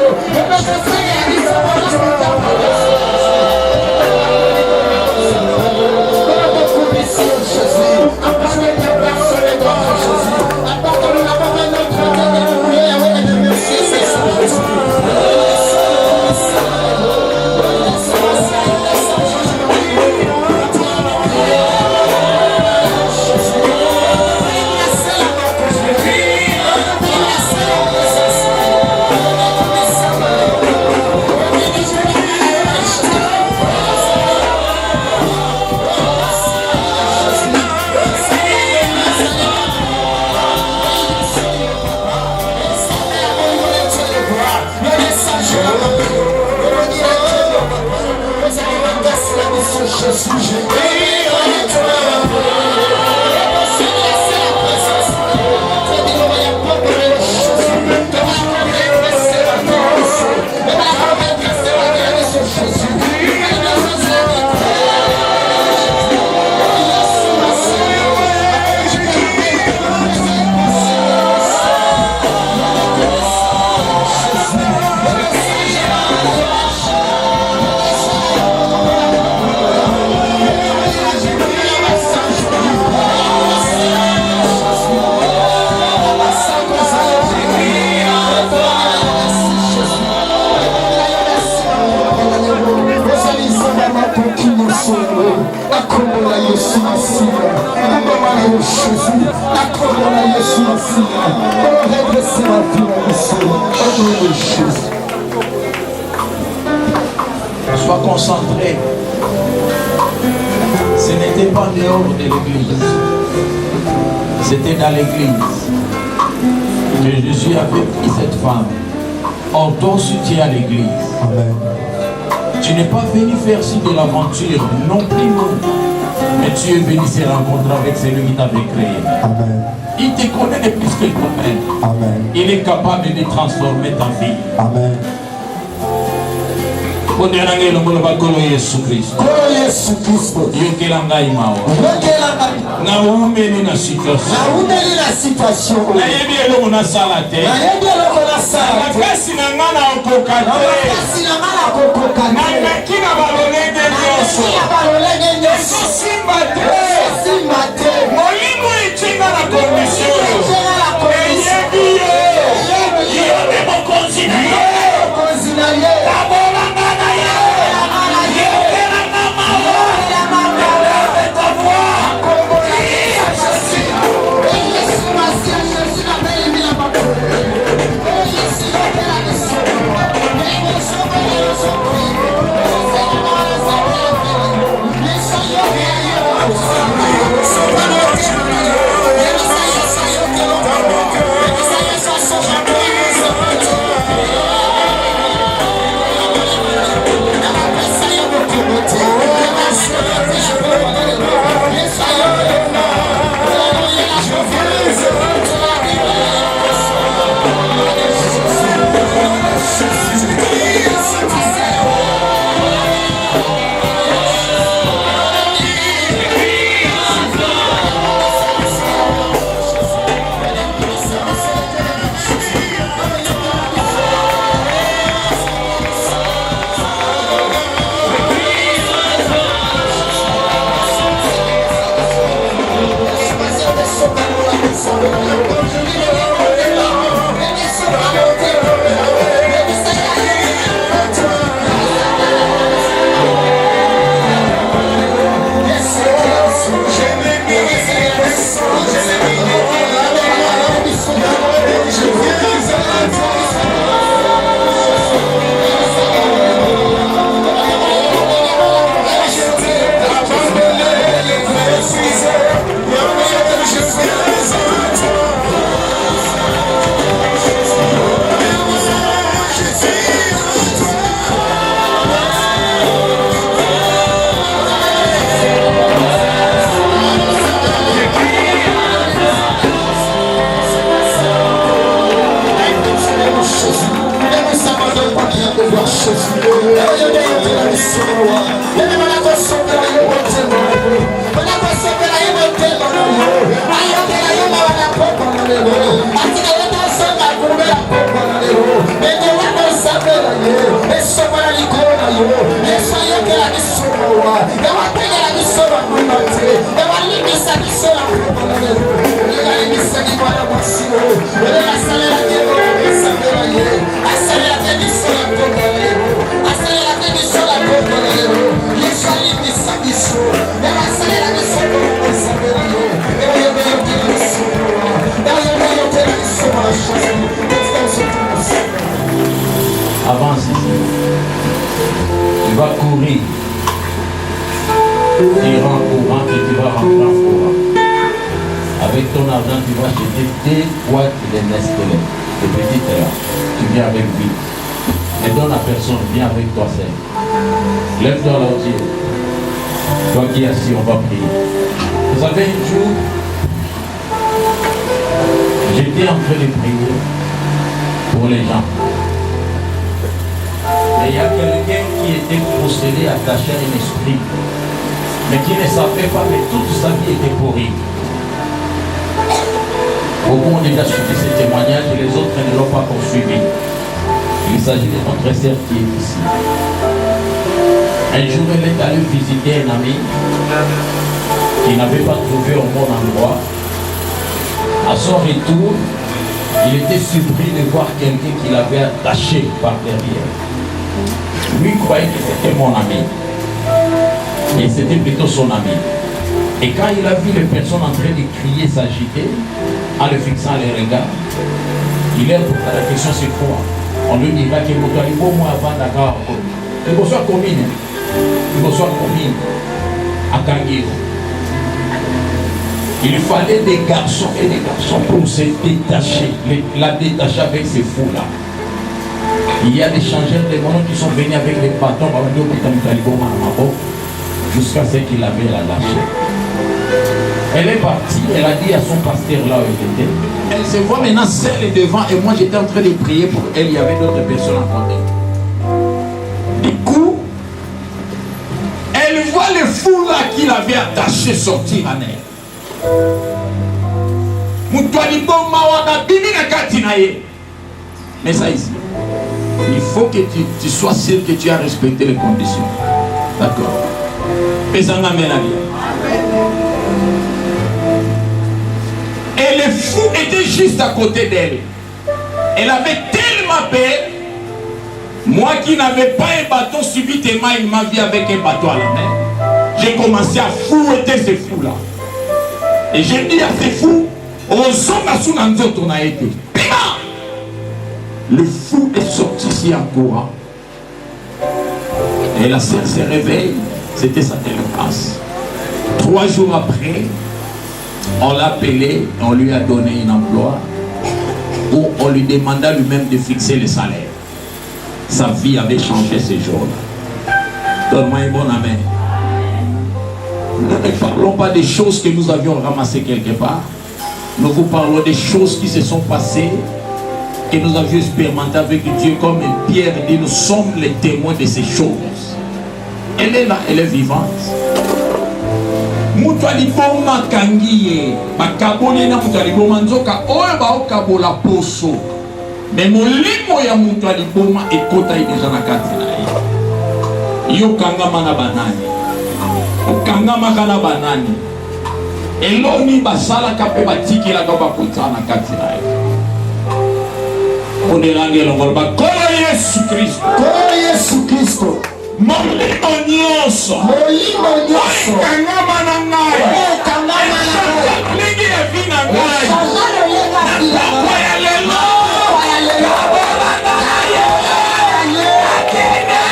Speaker 2: Sois concentré. Ce n'était pas dehors de l'église. C'était dans l'église que Jésus avait pris cette femme. En ton soutien à l'église.
Speaker 4: Amen.
Speaker 2: Tu n'es pas venu faire ci de l'aventure, non plus non. Mais tu es venu se rencontrer avec celui qui t'avait créé.
Speaker 4: Amen.
Speaker 2: Il te connaît de plus qu'il connaît.
Speaker 4: Amen.
Speaker 2: Il est capable de transformer ta vie.
Speaker 4: Amen.
Speaker 2: Yesu Kristo.
Speaker 4: Yesu Kristo.
Speaker 2: Yokela ngai mawa.
Speaker 4: Yokela ngai.
Speaker 2: Na umeli na situation.
Speaker 4: Na umeli na situation.
Speaker 2: Na yebi eloko na sala te.
Speaker 4: Na yebi eloko na sala te.
Speaker 2: Na kasi na ngana okoka te.
Speaker 4: Na kasi na ngana okoka te.
Speaker 2: Na meki na balolenge nyonso.
Speaker 4: Na balolenge nyonso.
Speaker 2: Simba te.
Speaker 4: Simba te.
Speaker 2: Molimo etinga na condition.
Speaker 4: Etinga na condition.
Speaker 2: Eyebi ye. Yo de mokonzi na ye. Mokonzi na ye. Avance ici. Tu vas courir. Tu iras en courant et tu vas rentrer en courant. Avec ton argent, tu vas acheter des boîtes de Nestlé, des petites là. Tu viens avec lui. Ne donne à personne, viens avec toi seul. Lève-toi là aussi. Toi qui es assis, on va prier. Vous savez, un jour, j'étais en train de prier pour les gens. Mais il y a quelqu'un qui était possédé, attaché à un esprit, mais qui ne savait pas que toute sa vie était pourrie. Beaucoup ont déjà suivi ces témoignages et les autres ne l'ont pas poursuivi. Il s'agit de notre sœur qui est ici. Un jour, elle est allée visiter un ami qui n'avait pas trouvé au bon endroit. À son retour, il était surpris de voir quelqu'un qui l'avait attaché par derrière. Lui croyait que c'était mon ami. Et c'était plutôt son ami. Et quand il a vu les personnes en train de crier, s'agiter, en le fixant les regards, il est posé la question, c'est quoi? On lui dira que moi avant d'accord. Il faut soit commune. Il faut soit commune. À Kangiro. Il fallait des garçons et des garçons pour se détacher, la détacher avec ces fous-là. Il y a des changeurs de monnaie qui sont venus avec les bâtons jusqu'à ce qu'il avait la lâché. Elle est partie, elle a dit à son pasteur là où elle était. Elle se voit maintenant seule devant et moi j'étais en train de prier pour elle, il y avait d'autres personnes à côté. Du coup, elle voit le fou là qu'il avait attaché sortir en elle. Mais ça ici, il faut que tu sois sûr que tu as respecté les conditions. D'accord. Et ça m'amène à bien. Et le fou était juste à côté d'elle. Elle avait tellement peur. Moi qui n'avais pas un bâton, subitement il m'a vu avec un bâton à la main. J'ai commencé à fouetter ces fous-là. Et j'ai dit à ces fous, le fou est sorti ici en courant. Et la sœur se réveille. C'était sa délivrance. 3 jours après, on l'a appelé, on lui a donné un emploi où on lui demanda lui-même de fixer le salaire. Sa vie avait changé ces jours-là. Donne-moi un bon amen. Nous ne parlons pas des choses que nous avions ramassées quelque part. Nous vous parlons des choses qui se sont passées, que nous avions expérimentées avec Dieu, comme Pierre dit, nous sommes les témoins de ces choses. Elle est là, elle est vivante. Mutualiboma kangiye, bakabone na mutualiboma nzoka oyo baokabola poso. Mais molimo ya mutualiboma ekota déjà na kati na ye. Yo kangama na banani. Okangama kana banani. Eloni basala kape batiki la goba kota na kati na ye. Onelange longol ba kola Yesu Kristo.
Speaker 3: Kola Yesu Kristo.
Speaker 2: Molimo nyonso.
Speaker 3: Molimo nyonso.
Speaker 2: Kangama na ngai.
Speaker 3: Kangama na ngai.
Speaker 2: Lingi ya vina ngai.
Speaker 3: Shazalo yenga vina ngai.
Speaker 2: Kwa ya lelo.
Speaker 3: Kwa ya lelo.
Speaker 2: Kabola na ngai. Akine.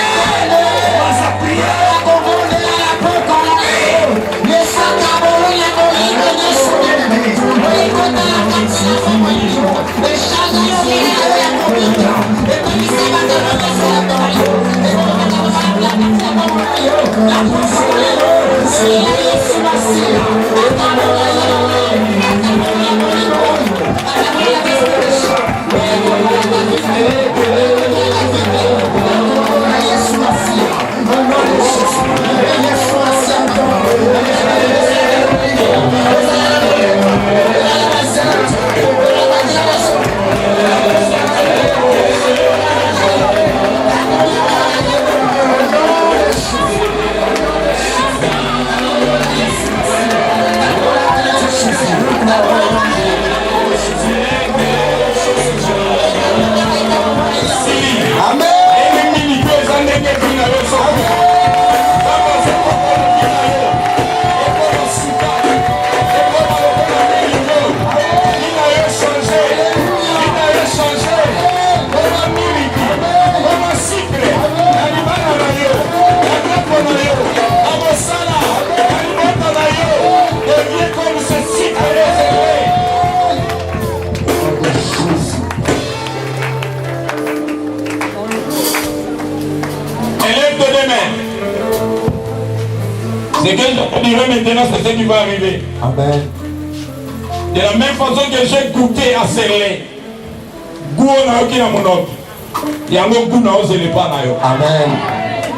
Speaker 2: Wasa priya.
Speaker 3: Akobonde la la poko la la. Yesa kabolo ya molimo nyonso. Oikota la kati la molimo. Shazalo yenga ya molimo. Ekomisa batalo nyonso ya molimo. La
Speaker 2: Ce que je dirai maintenant, c'est ce qui va arriver.
Speaker 4: Amen.
Speaker 2: De la même façon que j'ai goûté à ce lait, goût na yoki na monoto, yango goût na ozele pas na yo.
Speaker 4: Amen.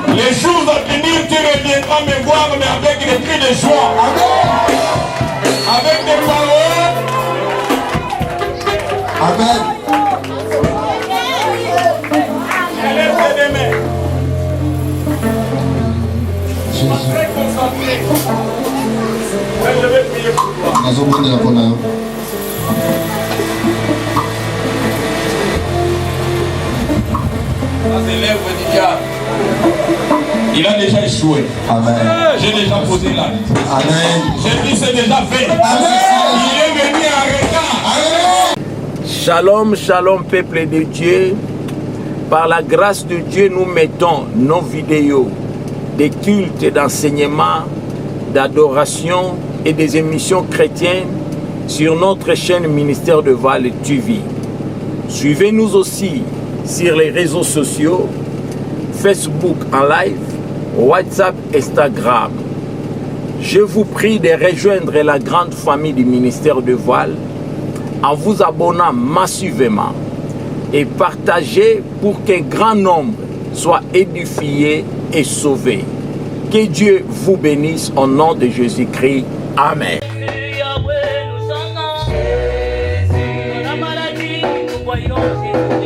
Speaker 2: Les jours à venir, tu reviendras me voir, mais avec des cris de joie.
Speaker 4: Amen.
Speaker 2: Avec des paroles.
Speaker 4: Amen.
Speaker 2: Lève les mains.
Speaker 3: Jésus.
Speaker 2: Très concentré. Je vais prier pour toi.
Speaker 3: Nazomondela mpona yo.
Speaker 2: Ça c'est l'œuvre du diable. Il a déjà échoué.
Speaker 4: Amen.
Speaker 2: J'ai déjà posé l'acte.
Speaker 4: Amen.
Speaker 2: J'ai dit c'est déjà fait.
Speaker 4: Amen.
Speaker 2: Il est venu en retard.
Speaker 4: Amen.
Speaker 1: Shalom, shalom peuple de Dieu. Par la grâce de Dieu, nous mettons nos vidéos des cultes d'enseignement, d'adoration et des émissions chrétiennes sur notre chaîne Ministère de Val TV. Suivez-nous aussi sur les réseaux sociaux, Facebook en live, WhatsApp, Instagram. Je vous prie de rejoindre la grande famille du ministère de Voile en vous abonnant massivement et partagez pour qu'un grand nombre soit édifié et sauvé. Que Dieu vous bénisse au nom de Jésus-Christ. Amen.
Speaker 5: Jésus, la maladie, nous voyons Jésus.